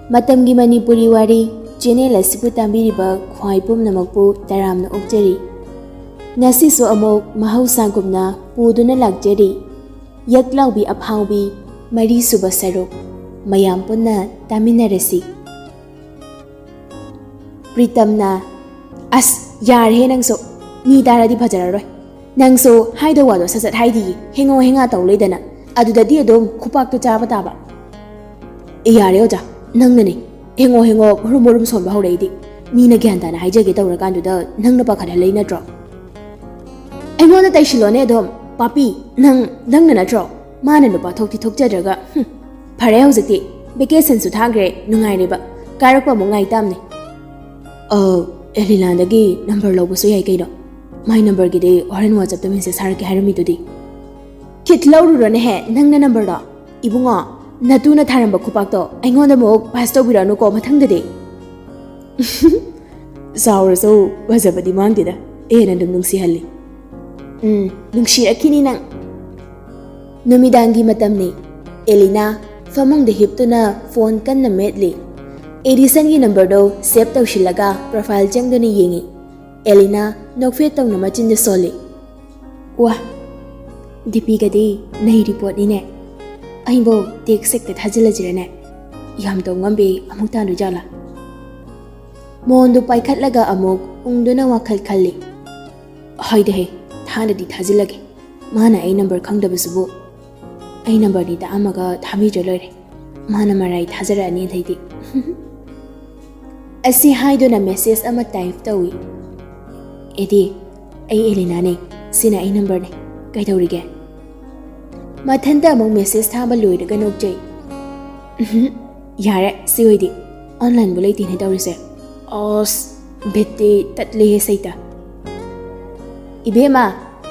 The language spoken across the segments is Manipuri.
ꯃꯇꯝꯒꯤ ꯃꯅꯤꯄꯨꯔꯤ ꯋꯥꯔꯤ ꯆꯦꯅꯦꯜ ꯑꯁꯤꯕꯨ ꯇꯥꯕꯤꯔꯤꯕ ꯈ꯭ꯋꯥꯏ ꯄꯨꯝꯅꯃꯛꯄꯨ ꯇꯔꯥꯝꯅ ꯑꯣꯛꯆꯔꯤ꯫ ꯉꯁꯤꯁꯨ ꯑꯃꯨꯛ ꯃꯍꯧꯁꯥꯒꯨꯝꯅ ꯄꯨꯗꯨꯅ ꯂꯥꯛꯆꯔꯤ ꯌꯛꯂꯥꯎꯕꯤ ꯑꯐꯥꯎꯕꯤ ꯃꯔꯤꯁꯨꯕ ꯁꯔꯨꯛ ꯃꯌꯥꯝ ꯄꯨꯟꯅ ꯇꯥꯃꯤꯟꯅꯔꯁꯤ꯫ ꯄ꯭ꯔꯤꯇꯝꯅ ꯑꯁ ꯌꯥꯔꯦꯍꯦ ꯅꯪꯁꯨ ꯃꯤ ꯇꯥꯔꯗꯤ ꯐꯖꯔꯔꯣꯏ ꯅꯪꯁꯨ ꯍꯥꯏꯗ ꯋꯥꯗꯣ ꯁꯠ ꯍꯥꯏꯗꯤꯌꯦ ꯍꯦꯡꯉꯣ ꯍꯦꯡꯉꯥ ꯇꯧ ꯂꯩꯗꯅ ꯑꯗꯨꯗꯗꯤ ꯑꯗꯨꯝ ꯈꯨꯄꯥꯛꯇꯣ ꯆꯥꯕ ꯇꯥꯕ꯫ ꯌꯥꯔꯦ ꯑꯣꯖꯥ ꯅꯪꯅꯅꯦ ꯍꯦꯡꯉꯣ ꯃꯔꯨꯝ ꯁꯣꯟꯕ ꯍꯧꯔꯛꯏꯗꯤ ꯃꯤꯅ ꯒ꯭ꯌꯥꯟ ꯇꯥꯅ ꯍꯥꯏꯖꯒꯦ ꯇꯧꯔꯀꯥꯟꯗꯨꯗ ꯅꯪꯅ ꯄꯥꯈꯠꯍꯜꯂꯩ ꯅꯠꯇ꯭ꯔꯣ? ꯑꯩꯉꯣꯟꯗ ꯇꯩꯁꯤꯜꯂꯣꯅꯦ ꯑꯗꯨꯝ ꯄꯥꯄꯤ ꯅꯪꯅ ꯅꯠꯇ꯭ꯔꯣ ꯃꯥꯅ ꯅꯨꯄꯥ ꯊꯣꯛꯇꯤ ꯊꯣꯛꯆꯗ꯭ꯔꯒ ꯐꯔꯦ ꯍꯧꯖꯤꯛꯇꯤ ꯚꯦꯀꯦꯁꯟꯁꯨ ꯊꯥꯈ꯭ꯔꯦ ꯅꯨꯡꯉꯥꯏꯔꯦꯕ ꯀꯥꯔꯛꯄ ꯑꯃꯨꯛ ꯉꯥꯏ ꯇꯥꯝꯅꯦ꯫ ꯑꯦꯂꯤꯅꯥꯗꯒꯤ ꯅꯝꯕꯔ ꯂꯧꯕꯁꯨ ꯌꯥꯏ ꯀꯩꯅꯣ ꯃꯥꯏ ꯅꯝꯕꯔꯒꯤꯗꯤ ꯍꯣꯔꯦꯟ ꯋꯥꯆꯞꯇ ꯃꯦꯁꯦꯖ ꯊꯥꯔꯛꯀꯦ ꯍꯥꯏꯔꯝꯃꯤꯗꯨꯗꯤ꯫ ꯈꯤꯠ ꯂꯧꯔꯨꯔꯣꯅꯦꯍꯦ ꯅꯪꯅ ꯅꯝꯕꯔꯗꯣ ꯏꯕꯨꯡꯉꯣ ꯅꯇꯨꯅ ꯊꯥꯔꯝꯕ ꯈꯨꯄꯥꯛꯇꯣ ꯑꯩꯉꯣꯟꯗ ꯑꯃꯨꯛ ꯄꯥꯁ ꯇꯧꯕꯤꯔꯛꯑꯅꯨꯀꯣ ꯃꯊꯪꯗꯗꯤ꯫ ꯆꯥꯎꯔꯁꯨ ꯐꯖꯕꯗꯤ ꯃꯥꯡꯗꯦꯗ ꯍꯦꯟꯅ ꯑꯗꯨꯝ ꯅꯨꯡꯁꯤꯍꯜꯂꯤ꯫ ꯅꯨꯡꯁꯤꯔꯛꯈꯤꯅꯤ ꯅꯪ꯫ ꯅꯨꯃꯤꯗꯥꯡꯒꯤ ꯃꯇꯝꯅꯤ ꯑꯦꯂꯤꯅꯥ ꯐꯃꯨꯡꯗ ꯍꯤꯞꯇꯨꯅ ꯐꯣꯟ ꯀꯟꯅ ꯃꯦꯠꯂꯤ꯫ ꯑꯦꯗꯤꯁꯟꯒꯤ ꯅꯝꯕꯔꯗꯣ ꯁꯦꯞ ꯇꯧꯁꯤꯜꯂꯒ ꯄ꯭ꯔꯣꯐꯥꯏꯜ ꯆꯪꯗꯨꯅ ꯌꯦꯡꯉꯤ꯫ ꯑꯦꯂꯤꯅꯥ ꯅꯣꯛꯐꯦꯠ ꯇꯧꯅ ꯃꯆꯤꯟꯗ ꯁꯣꯜꯂꯤ꯫ ꯋꯥ ꯗꯤꯄꯤꯒꯗꯤ ꯅꯩꯔꯤ ꯄꯣꯠꯅꯤꯅꯦ ꯑꯩꯕꯨ ꯇꯦꯛꯁ ꯍꯦꯛꯇ ꯊꯥꯖꯤꯜꯂꯁꯤꯔꯅꯦ ꯌꯥꯝ ꯇꯧ ꯉꯝꯕꯤ ꯑꯃꯨꯛ ꯇꯥꯟꯗꯣꯏꯖꯥꯠꯂꯥ? ꯃꯣꯟꯗꯨ ꯄꯥꯏꯈꯠꯂꯒ ꯑꯃꯨꯛ ꯎꯪꯗꯨꯅ ꯋꯥꯈꯜ ꯈꯜꯂꯤ꯫ ꯍꯣꯏꯗꯍꯦ ꯊꯥꯅꯗꯤ ꯊꯥꯖꯤꯜꯂꯒꯦ ꯃꯥꯅ ꯑꯩ ꯅꯝꯕꯔ ꯈꯪꯗꯕꯁꯤꯕꯨ ꯑꯩ ꯅꯝꯕꯔꯗꯤ ꯇꯥꯛꯑꯝꯃꯒ ꯊꯥꯕꯤꯗ꯭ꯔ ꯂꯣꯏꯔꯦ ꯃꯥꯅ ꯃꯔꯥꯏ ꯊꯥꯖꯔꯛꯑꯅꯤ ꯑꯗꯩꯗꯤ꯫ ꯑꯁꯤ ꯍꯥꯏꯗꯨꯅ ꯃꯦꯁꯦꯖ ꯑꯃ ꯇꯥꯏꯞ ꯇꯧꯏ꯫ ꯑꯦꯗꯤ ꯑꯩ ꯑꯦꯂꯤꯅꯥꯅꯦ ꯁꯤꯅ ꯑꯩ ꯅꯝꯕꯔꯅꯦ ꯀꯩꯗꯧꯔꯤꯒꯦ? ꯃꯊꯟꯇ ꯑꯃꯨꯛ ꯃꯦꯁꯦꯖ ꯊꯥꯕ ꯂꯣꯏꯔꯒ ꯅꯣꯛꯆꯩ꯫ ꯌꯥꯔꯦ ꯁꯤ ꯑꯣꯏꯗꯤ ꯑꯣꯟꯂꯥꯏꯟꯕꯨ ꯂꯩꯇꯦꯅꯦ ꯇꯧꯔꯤꯁꯦ ꯑꯁ ꯕꯤꯠꯇꯤ ꯇꯠꯂꯦꯍꯦ ꯁꯩꯇ꯫ ꯏꯕꯦꯝꯃ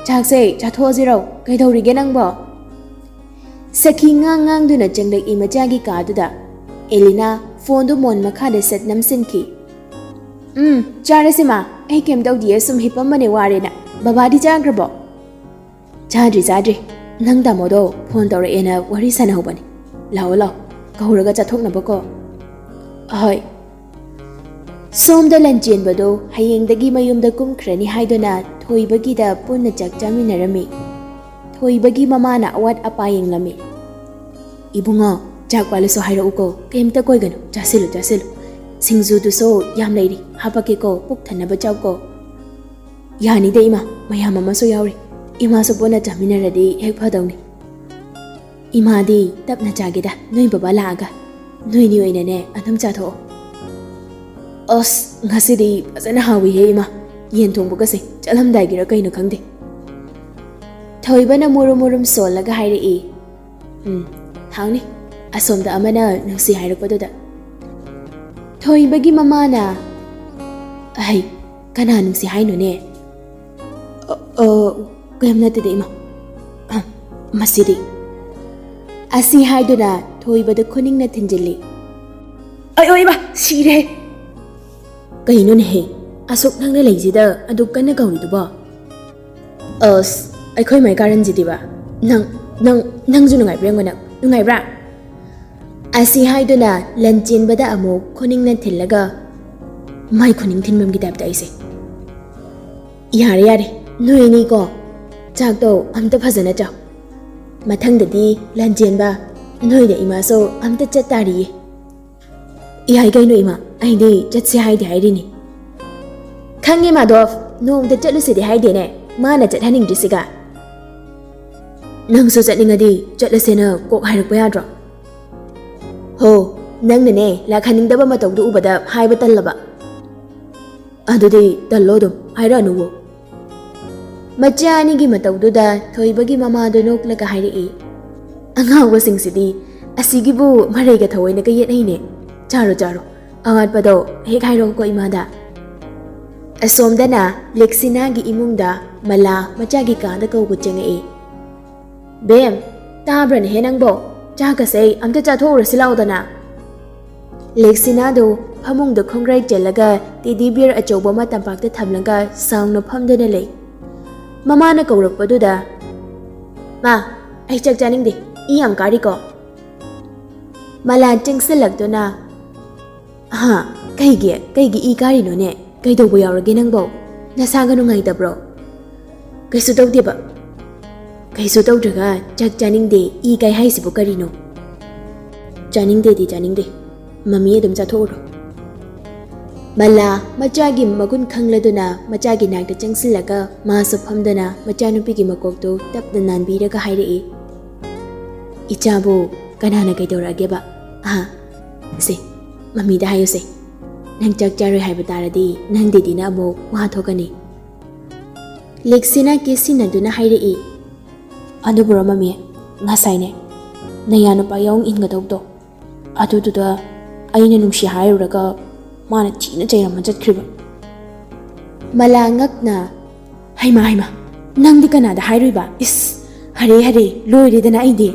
ꯆꯥꯛꯁꯦ ꯆꯥꯊꯣꯛꯑꯁꯤꯔꯣ ꯀꯩꯗꯧꯔꯤꯒꯦ ꯅꯪꯕꯣ? ꯁꯈꯤ ꯉꯥꯡꯗꯨꯅ ꯆꯪꯂꯛꯏ ꯃꯆꯥꯒꯤ ꯀꯥꯗꯨꯗ꯫ ꯑꯦꯂꯤꯅꯥ ꯐꯣꯟꯗꯨ ꯃꯣꯟ ꯃꯈꯥꯗ ꯁꯠ ꯅꯝꯁꯤꯟꯈꯤ꯫ ꯆꯥꯔꯁꯤ ꯃꯥ ꯑꯩ ꯀꯩꯝ ꯇꯧꯗꯤꯌꯦ ꯁꯨꯝ ꯍꯤꯞꯄꯝꯕꯅꯦ ꯋꯥꯔꯦꯅ ꯕꯕꯥꯗꯤ ꯆꯥꯈ꯭ꯔꯕꯣ? ꯆꯥꯗ꯭ꯔꯤ ꯅꯪ ꯇꯥꯃꯣꯗꯣ ꯐꯣꯟ ꯇꯧꯔꯛꯑꯦꯅ ꯋꯥꯔꯤ ꯁꯥꯟꯅꯍꯧꯕꯅꯦ ꯂꯥꯛꯑꯣ ꯀꯧꯔꯒ ꯆꯠꯊꯣꯛꯅꯕꯀꯣ꯫ ꯍꯣꯏ꯫ ꯁꯣꯝꯗ ꯂꯟꯆꯦꯟꯕꯗꯣ ꯍꯌꯦꯡꯗꯒꯤ ꯃꯌꯨꯝꯗ ꯀꯨꯝꯈ꯭ꯔꯅꯤ ꯍꯥꯏꯗꯨꯅ ꯊꯣꯏꯕꯒꯤꯗ ꯄꯨꯟꯅ ꯆꯥꯛ ꯆꯥꯃꯤꯟꯅꯔꯝꯃꯤ꯫ ꯊꯣꯏꯕꯒꯤ ꯃꯃꯥꯅ ꯑꯋꯥꯠ ꯑꯄꯥ ꯌꯦꯡꯂꯝꯃꯤ꯫ ꯏꯕꯨꯡꯉꯣ ꯆꯥꯛ ꯋꯥꯠꯂꯁꯨ ꯍꯥꯏꯔꯛꯎꯀꯣ ꯀꯩꯝꯇ ꯀꯣꯏꯒꯅꯨ ꯆꯥꯁꯤꯜꯂꯨ ꯁꯤꯡꯖꯨꯗꯨꯁꯨ ꯌꯥꯝ ꯂꯩꯔꯤ ꯍꯥꯄꯛꯀꯦꯀꯣ ꯄꯨꯛ ꯊꯟꯅꯕ ꯆꯥꯎꯀꯣ꯫ ꯌꯥꯅꯤꯗ ꯏꯃꯥ ꯃꯌꯥꯝ ꯑꯃꯁꯨ ꯌꯥꯎꯔꯤ ꯏꯃꯥꯁꯨ ꯄꯨꯟꯅ ꯆꯥꯃꯤꯟꯅꯔꯗꯤ ꯍꯦꯛ ꯐꯗꯧꯅꯤ꯫ ꯏꯃꯥꯗꯤ ꯇꯞꯅ ꯆꯥꯒꯦꯗ ꯅꯣꯏ ꯕꯕꯥ ꯂꯥꯛꯑꯒ ꯅꯣꯏꯅꯤ ꯑꯣꯏꯅꯅꯦ ꯑꯗꯨꯝ ꯆꯥꯊꯣꯛꯑꯣ꯫ ꯑꯁ ꯉꯁꯤꯗꯤ ꯐꯖꯅ ꯍꯥꯎꯏꯍꯦ ꯏꯃꯥ ꯌꯦꯟ ꯊꯣꯡꯕꯒꯁꯦ ꯆꯠꯂꯝꯗꯥꯏꯒꯤꯔ ꯀꯩꯅꯣ ꯈꯪꯗꯦ꯫ ꯊꯣꯏꯕꯅ ꯃꯨꯔꯨꯝ ꯁꯣꯜꯂꯒ ꯍꯥꯏꯔꯛꯏ꯫ ꯍꯥꯎꯅꯤ ꯑꯁꯣꯝꯗ ꯑꯃꯅ ꯅꯨꯡꯁꯤ ꯍꯥꯏꯔꯛꯄꯗꯨꯗ꯫ ꯊꯣꯏꯕꯒꯤ ꯃꯃꯥꯅ ꯑꯍꯩ ꯀꯅꯥ ꯅꯨꯡꯁꯤ ꯍꯥꯏꯅꯣꯅꯦ? ꯀꯩꯝ ꯅꯠꯇꯦꯗ ꯏꯃꯥ ꯃꯁꯤꯗꯤ꯫ ꯑꯁꯤ ꯍꯥꯏꯗꯨꯅ ꯊꯣꯏꯕꯗ ꯈꯨꯅꯤꯡꯅ ꯊꯤꯟꯖꯤꯜꯂꯤ꯫ ꯑꯌꯣ ꯏꯃꯥ ꯁꯤꯔꯦ꯫ ꯀꯩꯅꯣꯅꯦꯍꯦ ꯑꯁꯨꯛ ꯅꯪꯅ ꯂꯩꯁꯤꯗ ꯑꯗꯨꯛ ꯀꯟꯅ ꯀꯧꯔꯤꯗꯨꯕꯣ? ꯑꯁ ꯑꯩꯈꯣꯏ ꯃꯥꯏ ꯀꯥꯔꯟꯁꯤꯗꯤꯕ ꯅꯪꯁꯨ ꯅꯨꯡꯉꯥꯏꯕ꯭ꯔꯥ? ꯑꯁꯤ ꯍꯥꯏꯗꯨꯅ ꯂꯟꯆꯦꯟꯕꯗ ꯑꯃꯨꯛ ꯈꯨꯅꯤꯡꯅ ꯊꯤꯜꯂꯒ ꯃꯥꯏ ꯈꯨꯅꯤꯡ ꯊꯤꯟꯐꯝꯒꯤ ꯇꯥꯏꯞꯇ ꯑꯩꯁꯦ꯫ ꯌꯥꯔꯦ ꯅꯣꯏ ꯑꯅꯤꯀꯣ ꯆꯥꯛꯇꯣ ꯑꯝꯇ ꯐꯖꯅ ꯆꯥꯎ ꯃꯊꯪꯗꯗꯤ ꯂꯟꯆꯦꯟꯕ ꯅꯣꯏꯗ ꯏꯃꯥꯁꯨ ꯑꯝꯇ ꯆꯠꯇꯥꯔꯤꯌꯦ꯫ ꯌꯥꯏ ꯀꯩꯅꯣ ꯏꯃꯥ ꯑꯩꯗꯤ ꯆꯠꯁꯦ ꯍꯥꯏꯗꯤ ꯍꯥꯏꯔꯤꯅꯤ꯫ ꯈꯪꯉꯦ ꯃꯥꯙꯣꯞ ꯅꯣꯡꯃꯇ ꯆꯠꯂꯨꯁꯤꯗꯤ ꯍꯥꯏꯗꯦꯅꯦ ꯃꯥꯅ ꯆꯠꯍꯟꯅꯤꯡꯗ꯭ꯔꯤꯁꯤꯒ꯫ ꯅꯪꯁꯨ ꯆꯠꯅꯤꯡꯉꯗꯤ ꯆꯠꯂꯁꯦꯅ ꯀꯣꯛ ꯍꯥꯏꯔꯛꯄ ꯌꯥꯗ꯭ꯔꯣ? ꯍꯣ ꯅꯪꯅꯅꯦ ꯂꯥꯛꯍꯟꯅꯤꯡꯗꯕ ꯃꯇꯧꯗꯨ ꯎꯕꯗ ꯍꯥꯏꯕ ꯇꯜꯂꯕ? ꯑꯗꯨꯗꯤ ꯇꯜꯂꯣ ꯑꯗꯨꯝ ꯍꯥꯏꯔꯛꯑꯅꯨꯋꯣ꯫ ꯃꯆꯥ ꯑꯅꯤꯒꯤ ꯃꯇꯧꯗꯨꯗ ꯊꯣꯏꯕꯒꯤ ꯃꯃꯥꯗꯨ ꯅꯣꯛꯂꯒ ꯍꯥꯏꯔꯛꯏ꯫ ꯑꯉꯥꯎꯕꯁꯤꯡꯁꯤꯗꯤ ꯑꯁꯤꯒꯤꯕꯨ ꯃꯔꯩꯒ ꯊꯑꯣꯏꯅꯒ ꯌꯦꯠꯅꯩꯅꯦ ꯆꯥꯔꯣ ꯑꯋꯥꯠꯄꯗꯣ ꯍꯦꯛ ꯍꯥꯏꯔꯛꯎꯀꯣ ꯏꯃꯥꯗ꯫ ꯑꯁꯣꯝꯗꯅ ꯂꯦꯛꯁꯤꯅꯥꯒꯤ ꯏꯃꯨꯡꯗ ꯃꯂꯥ ꯃꯆꯥꯒꯤ ꯀꯥꯗ ꯀꯧꯕ ꯆꯪꯉꯛꯏ꯫ ꯕꯦꯝ ꯇꯥꯕ꯭ꯔꯅꯦꯍꯦ ꯅꯪꯕꯣ ꯆꯥꯛꯀꯁꯦ ꯑꯝꯇ ꯆꯥꯊꯣꯛꯎꯔꯁꯤ ꯂꯥꯛꯑꯣꯗꯅ꯫ ꯂꯦꯛꯁꯤꯅꯥꯗꯨ ꯐꯃꯨꯡꯗ ꯈꯣꯡꯒ꯭ꯔꯥꯏ ꯆꯜꯂꯒ ꯇꯦꯗꯤ ꯕꯤꯌꯔ ꯑꯆꯧꯕ ꯑꯃ ꯇꯝꯄꯥꯛꯇ ꯊꯝꯂꯒ ꯁꯥꯎꯅ ꯐꯝꯗꯨꯅ ꯂꯩ꯫ ꯃꯃꯥꯅ ꯀꯧꯔꯛꯄꯗꯨꯗ ꯃꯥ ꯑꯩ ꯆꯥꯛ ꯆꯥꯅꯤꯡꯗꯦ ꯏ ꯌꯥꯝ ꯀꯥꯔꯤꯀꯣ꯫ ꯃꯂꯥ ꯆꯪꯁꯤꯜꯂꯛꯇꯨꯅ ꯀꯩꯒꯤ ꯏ ꯀꯥꯔꯤꯅꯣꯅꯦ ꯀꯩꯗꯧꯕ ꯌꯥꯎꯔꯒꯦ ꯅꯪꯕꯣ ꯅꯁꯥꯒ ꯅꯨꯡꯉꯥꯏꯇꯕ꯭ꯔꯣ ꯀꯩꯁꯨ ꯇꯧꯗꯦꯕ ꯀꯩꯁꯨ ꯇꯧꯗ꯭ꯔꯒ ꯆꯥꯛ ꯆꯥꯅꯤꯡꯗꯦ ꯏ ꯀꯥꯏ ꯍꯥꯏꯁꯤꯕꯨ ꯀꯔꯤꯅꯣ ꯆꯥꯅꯤꯡꯗꯦ ꯃꯃꯤ ꯑꯗꯨꯝ ꯆꯥꯊꯣꯛꯎꯔꯣ ꯃꯂꯥ ꯃꯆꯥꯒꯤ ꯃꯒꯨꯟ ꯈꯪꯂꯗꯨꯅ ꯃꯆꯥꯒꯤ ꯅꯥꯛꯇ ꯆꯪꯁꯤꯜꯂꯒ ꯃꯥꯁꯨ ꯐꯝꯗꯨꯅ ꯃꯆꯥꯅꯨꯄꯤꯒꯤ ꯃꯀꯣꯛꯇꯨ ꯇꯞꯅ ꯅꯥꯟꯕꯤꯔꯒ ꯍꯥꯏꯔꯛꯏ ꯏꯆꯥꯕꯨ ꯀꯅꯥꯅ ꯀꯩꯗꯧꯔꯛꯑꯒꯦꯕ ꯁꯦ ꯃꯃꯤꯗ ꯍꯥꯏꯌꯨꯁꯦ ꯅꯪ ꯆꯥꯛ ꯆꯥꯔꯣꯏ ꯍꯥꯏꯕ ꯇꯥꯔꯗꯤ ꯅꯪ ꯗꯦꯗꯤꯅ ꯑꯃꯨꯛ ꯋꯥ ꯊꯣꯛꯀꯅꯤ ꯂꯦꯛꯁꯤꯅ ꯀꯤꯁꯤꯟꯅꯗꯨꯅ ꯍꯥꯏꯔꯛꯏ ꯑꯗꯨꯕꯨꯔꯣ ꯃꯃꯤ ꯉꯁꯥꯏꯅꯦ ꯅꯌꯥ ꯅꯨꯄꯥ ꯌꯥꯎ ꯏꯟꯒꯗꯧꯕꯗꯣ ꯑꯗꯨꯗꯨꯗ ꯑꯩꯅ ꯅꯨꯡꯁꯤ ꯍꯥꯏꯔꯨꯔꯒ ꯃꯥꯅ ꯊꯤꯅ ꯆꯩꯔꯝꯃ ꯆꯠꯈ꯭ꯔꯤꯕ ꯃꯂꯥ ꯉꯛꯅ ꯍꯩꯃꯥ ꯅꯪꯗꯤ ꯀꯅꯥꯗ ꯍꯥꯏꯔꯨꯏꯕ ꯍꯔꯦ ꯂꯣꯏꯔꯦꯗꯅ ꯑꯩꯗꯤ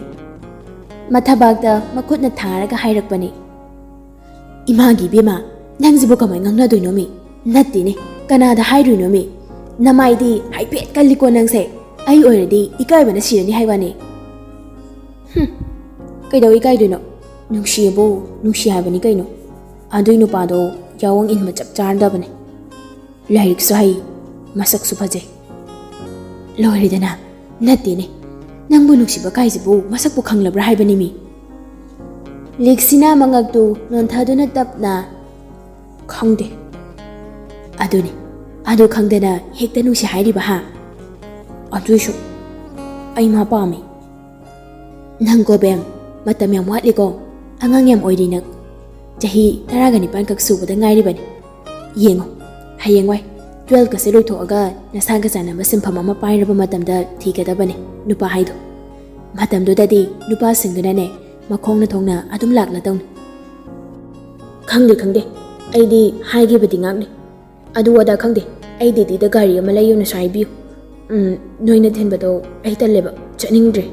ꯃꯊꯕꯥꯛꯇ ꯃꯈꯨꯠꯅ ꯊꯥꯔꯒ ꯍꯥꯏꯔꯛꯄꯅꯤ ꯏꯃꯥꯒꯤ ꯏꯕꯦꯝꯃ ꯅꯪꯁꯤꯕꯨ ꯀꯃꯥꯏꯅ ꯉꯥꯡꯅꯗꯣꯏꯅꯣꯃꯤ ꯅꯠꯇꯦꯅꯦ ꯀꯅꯥꯗ ꯍꯥꯏꯔꯨꯏꯅꯣꯃꯤ ꯅꯃꯥꯏꯗꯤ ꯍꯥꯏꯐꯦꯠ ꯀꯜꯂꯤꯀꯣ ꯅꯪꯁꯦ ꯑꯩ ꯑꯣꯏꯔꯗꯤ ꯏꯀꯥꯏꯕꯅ ꯁꯤꯔꯅꯤ ꯍꯥꯏꯕꯅꯤ ꯀꯩꯗꯧ ꯏꯀꯥꯏꯗꯣꯏꯅꯣ ꯅꯨꯡꯁꯤꯌꯦꯕꯨ ꯅꯨꯡꯁꯤ ꯍꯥꯏꯕꯅꯤ ꯀꯩꯅꯣ ꯑꯗꯨꯏ ꯅꯨꯄꯥꯗꯣ ꯌꯥꯋꯣꯡ ꯏꯟꯕ ꯆꯞ ꯆꯥꯔꯗꯕꯅꯦ ꯂꯥꯏꯔꯤꯛꯁꯨ ꯍꯩ ꯃꯁꯛꯁꯨ ꯐꯖꯩ ꯂꯣꯏꯔꯦꯗꯅ ꯅꯠꯇꯦꯅꯦ ꯅꯪꯕꯨ ꯅꯨꯡꯁꯤꯕ ꯀꯥꯏꯁꯤꯕꯨ ꯃꯁꯛꯄꯨ ꯈꯪꯂꯕ꯭ꯔꯥ ꯍꯥꯏꯕꯅꯤ ꯃꯤ ꯂꯦꯛꯁꯤꯅ ꯃꯉꯛꯇꯨ ꯅꯣꯟꯊꯗꯨꯅ ꯇꯞꯅ ꯈꯪꯗꯦ ꯑꯗꯨꯅꯤ ꯑꯗꯨ ꯈꯪꯗꯅ ꯍꯦꯛꯇ ꯅꯨꯡꯁꯤ ꯍꯥꯏꯔꯤꯕ ꯑꯗꯨꯏꯁꯨ ꯑꯩ ꯃꯥ ꯄꯥꯝꯃꯤ ꯅꯪꯀꯣ ꯕꯦꯝ ꯃꯇꯝ ꯌꯥꯝ ꯋꯥꯠꯂꯤꯀꯣ ꯑꯉꯥꯡ ꯌꯥꯝ ꯑꯣꯏꯔꯤ ꯅꯪ ꯆꯍꯤ 19 ꯈꯛ ꯁꯨꯕꯗ ꯉꯥꯏꯔꯤꯕꯅꯤ ꯌꯦꯡꯉꯣ ꯍꯌꯦꯡꯋꯥꯏ 12ꯀꯁꯦ ꯂꯣꯏꯊꯣꯛꯑꯒ ꯅꯁꯥꯒ ꯆꯥꯟꯅꯕ ꯁꯤꯟꯐꯝ ꯑꯃ ꯄꯥꯏꯔꯕ ꯃꯇꯝꯗ ꯊꯤꯒꯗꯕꯅꯤ ꯅꯨꯄꯥ ꯍꯥꯏꯗꯣ ꯃꯇꯝꯗꯨꯗꯗꯤ ꯅꯨꯄꯥꯁꯤꯡꯗꯨꯅꯅꯦ ꯃꯈꯣꯡꯅ ꯊꯣꯡꯅ ꯑꯗꯨꯝ ꯂꯥꯛꯂꯗꯧꯅꯤ ꯈꯪꯗꯦ ꯑꯩꯗꯤ ꯍꯥꯏꯒꯤꯕꯗꯤ ꯉꯥꯛꯅꯤ ꯑꯗꯨ ꯑꯗꯥ ꯈꯪꯗꯦ ꯑꯩ ꯗꯦꯗꯤꯗ ꯒꯥꯔꯤ ꯑꯃ ꯂꯩꯌꯨꯅꯁꯨ ꯍꯥꯏꯕꯤꯌꯨ ꯅꯣꯏꯅ ꯊꯤꯟꯕꯗꯣ ꯑꯩ ꯇꯜꯂꯦꯕ ꯆꯠꯅꯤꯡꯗ꯭ꯔꯦ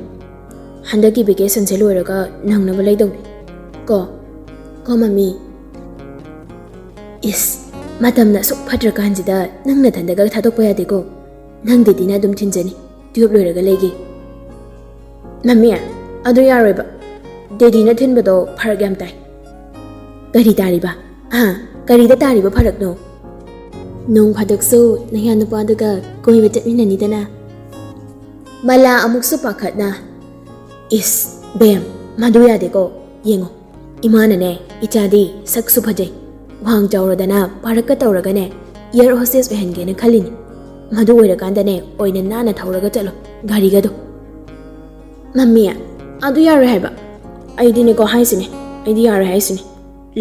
ꯍꯟꯗꯛꯀꯤ ꯚꯦꯀꯦꯁꯟꯁꯦ ꯂꯣꯏꯔꯒ ꯅꯪꯅꯕ ꯂꯩꯗꯧꯅꯤ ꯀꯣ ꯃꯃꯤ ꯃꯇꯝꯅ ꯑꯁꯨꯛ ꯐꯠꯇ꯭ꯔꯀꯥꯟꯁꯤꯗ ꯅꯪ ꯅꯊꯟꯗꯒ ꯊꯥꯗꯣꯛꯄ ꯌꯥꯗꯦꯀꯣ ꯅꯪ ꯗꯦꯗꯤꯅ ꯑꯗꯨꯝ ꯊꯤꯟꯖꯅꯤ ꯇꯨꯌꯦꯜꯞ ꯂꯣꯏꯔꯒ ꯂꯩꯒꯦ ꯃꯃꯤ ꯑꯗꯨ ꯌꯥꯔꯣꯏꯕ ꯗꯦꯗꯤꯅ ꯊꯤꯟꯕꯗꯣ ꯐꯔꯛ ꯌꯥꯝ ꯇꯥꯏ ꯀꯔꯤ ꯇꯥꯔꯤꯕ ꯀꯔꯤꯗ ꯇꯥꯔꯤꯕ ꯐꯔꯛꯅꯣ ꯅꯣꯡ ꯐꯥꯗꯣꯛꯁꯨ ꯅꯌꯥ ꯅꯨꯄꯥꯗꯨꯒ ꯀꯣꯏꯕ ꯆꯠꯃꯤꯟꯅꯅꯤꯗꯅ ꯃꯂꯥ ꯑꯃꯨꯛꯁꯨ ꯄꯥꯈꯠꯅ ꯕꯦꯝ ꯃꯗꯨ ꯌꯥꯗꯦꯀꯣ ꯌꯦꯡꯉꯣ ꯏꯃꯥꯅꯅꯦ ꯏꯆꯥꯗꯤ ꯁꯛꯁꯨ ꯐꯖꯩ ꯋꯥꯡ ꯆꯥꯎꯔꯗꯅ ꯄꯥꯔꯛꯀ ꯇꯧꯔꯒꯅꯦ ꯏꯌꯔ ꯍꯣꯁꯇꯦꯁ ꯑꯣꯏꯍꯟꯒꯦꯅ ꯈꯜꯂꯤꯅꯤ ꯃꯗꯨ ꯑꯣꯏꯔꯀꯥꯟꯗꯅꯦ ꯑꯣꯏꯅ ꯅꯥꯟꯅ ꯊꯧꯔꯒ ꯆꯠꯂꯣ ꯒꯥꯔꯤꯒꯗꯣ ꯃꯝꯃꯤ ꯑꯗꯨ ꯌꯥꯔꯣꯏ ꯍꯥꯏꯕ ꯑꯩꯗꯤꯅꯦꯀꯣ ꯍꯥꯏꯁꯤꯅꯦ ꯑꯩꯗꯤ ꯌꯥꯔꯣꯏ ꯍꯥꯏꯁꯤꯅꯦ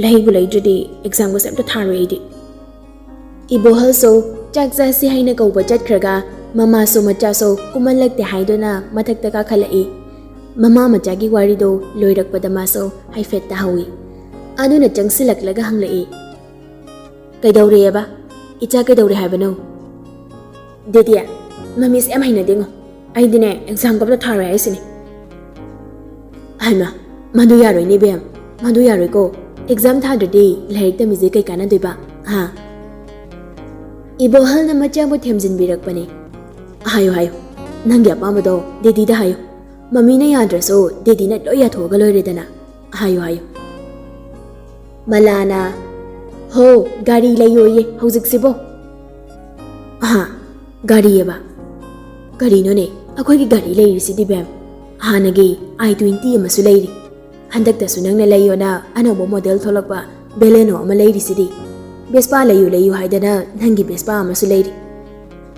ꯂꯩꯕꯨ ꯂꯩꯗ꯭ꯔꯗꯤ ꯑꯦꯛꯖꯥꯝꯒꯁꯦ ꯑꯝꯇ ꯊꯥꯔꯣꯏ ꯑꯩꯗꯤ ꯏꯕꯣꯍꯜꯁꯨ ꯆꯥꯛ ꯆꯥꯁꯤ ꯍꯥꯏꯅ ꯀꯧꯕ ꯆꯠꯈ꯭ꯔꯒ ꯃꯃꯥꯁꯨ ꯃꯆꯥꯁꯨ ꯀꯨꯝꯍꯜꯂꯛꯇꯦ ꯍꯥꯏꯗꯨꯅ ꯃꯊꯛꯇ ꯀꯥꯈꯠꯂꯛꯏ ꯃꯃꯥ ꯃꯆꯥꯒꯤ ꯋꯥꯔꯤꯗꯣ ꯂꯣꯏꯔꯛꯄꯗ ꯃꯥꯁꯨ ꯍꯥꯏꯐꯦꯠ ꯇꯥꯍꯧꯏ ꯑꯗꯨꯅ ꯆꯪꯁꯤꯜꯂꯛꯂꯒ ꯍꯪꯂꯛꯏ ꯀꯩꯗꯧꯔꯦꯕ ꯏꯆꯥ ꯀꯩꯗꯧꯔꯦ ꯍꯥꯏꯕꯅꯣ ꯗꯦꯗꯤ ꯃꯃꯤꯁꯦ ꯌꯥꯝ ꯍꯩꯅꯗꯦꯉꯣ ꯑꯩꯗꯤꯅꯦ ꯑꯦꯛꯖꯥꯝꯒ ꯑꯝꯇ ꯊꯥꯔꯣꯏ ꯍꯥꯏꯁꯤꯅꯦ ꯍꯩꯃꯥ ꯃꯗꯨ ꯌꯥꯔꯣꯏꯅꯦ ꯕꯦꯝ ꯃꯗꯨ ꯌꯥꯔꯣꯏꯀꯣ ꯑꯦꯛꯖꯥꯝ ꯊꯥꯗ꯭ꯔꯗꯤ ꯂꯥꯏꯔꯤꯛ ꯇꯝꯃꯤꯁꯦ ꯀꯩ ꯀꯥꯟꯅꯗꯣꯏꯕ ꯏꯕꯣꯍꯜꯅ ꯃꯆꯥꯕꯨ ꯊꯦꯝꯖꯤꯟꯕꯤꯔꯛꯄꯅꯤ ꯍꯥꯏꯌꯨ ꯅꯪꯒꯤ ꯑꯄꯥꯝꯕꯗꯣ ꯗꯦꯗꯤꯗ ꯍꯥꯏꯌꯨ ꯃꯃꯤꯅ ꯌꯥꯗ꯭ꯔꯁꯨ ꯗꯦꯗꯤꯅ ꯂꯣꯏ ꯌꯥꯊꯣꯛꯑꯒ ꯂꯣꯏꯔꯦꯗꯅ ꯍꯥꯏꯌꯨ ꯃꯂꯥꯅ ꯍꯣ ꯒꯥꯔꯤ ꯂꯩꯌꯣꯌꯦ ꯍꯧꯖꯤꯛꯁꯤꯕꯣ ꯒꯥꯔꯤꯑꯕ ꯀꯔꯤꯅꯣꯅꯦ ꯑꯩꯈꯣꯏꯒꯤ ꯒꯥꯔꯤ ꯂꯩꯔꯤꯁꯤꯗꯤ ꯕꯦꯝ ꯍꯥꯟꯅꯒꯤ i20 ꯑꯃꯁꯨ ꯂꯩꯔꯤ ꯍꯟꯗꯛꯇꯁꯨ ꯅꯪꯅ ꯂꯩꯌꯣꯅ ꯑꯅꯧꯕ ꯃꯣꯗꯦꯜ ꯊꯣꯛꯂꯛꯄ ꯕꯦꯂꯦꯅꯣ ꯑꯃ ꯂꯩꯔꯤꯁꯤꯗꯤ ꯕꯦꯁꯄꯥ ꯂꯩꯌꯨ ꯍꯥꯏꯗꯅ ꯅꯪꯒꯤ ꯕꯦꯁꯄꯥ ꯑꯃꯁꯨ ꯂꯩꯔꯤ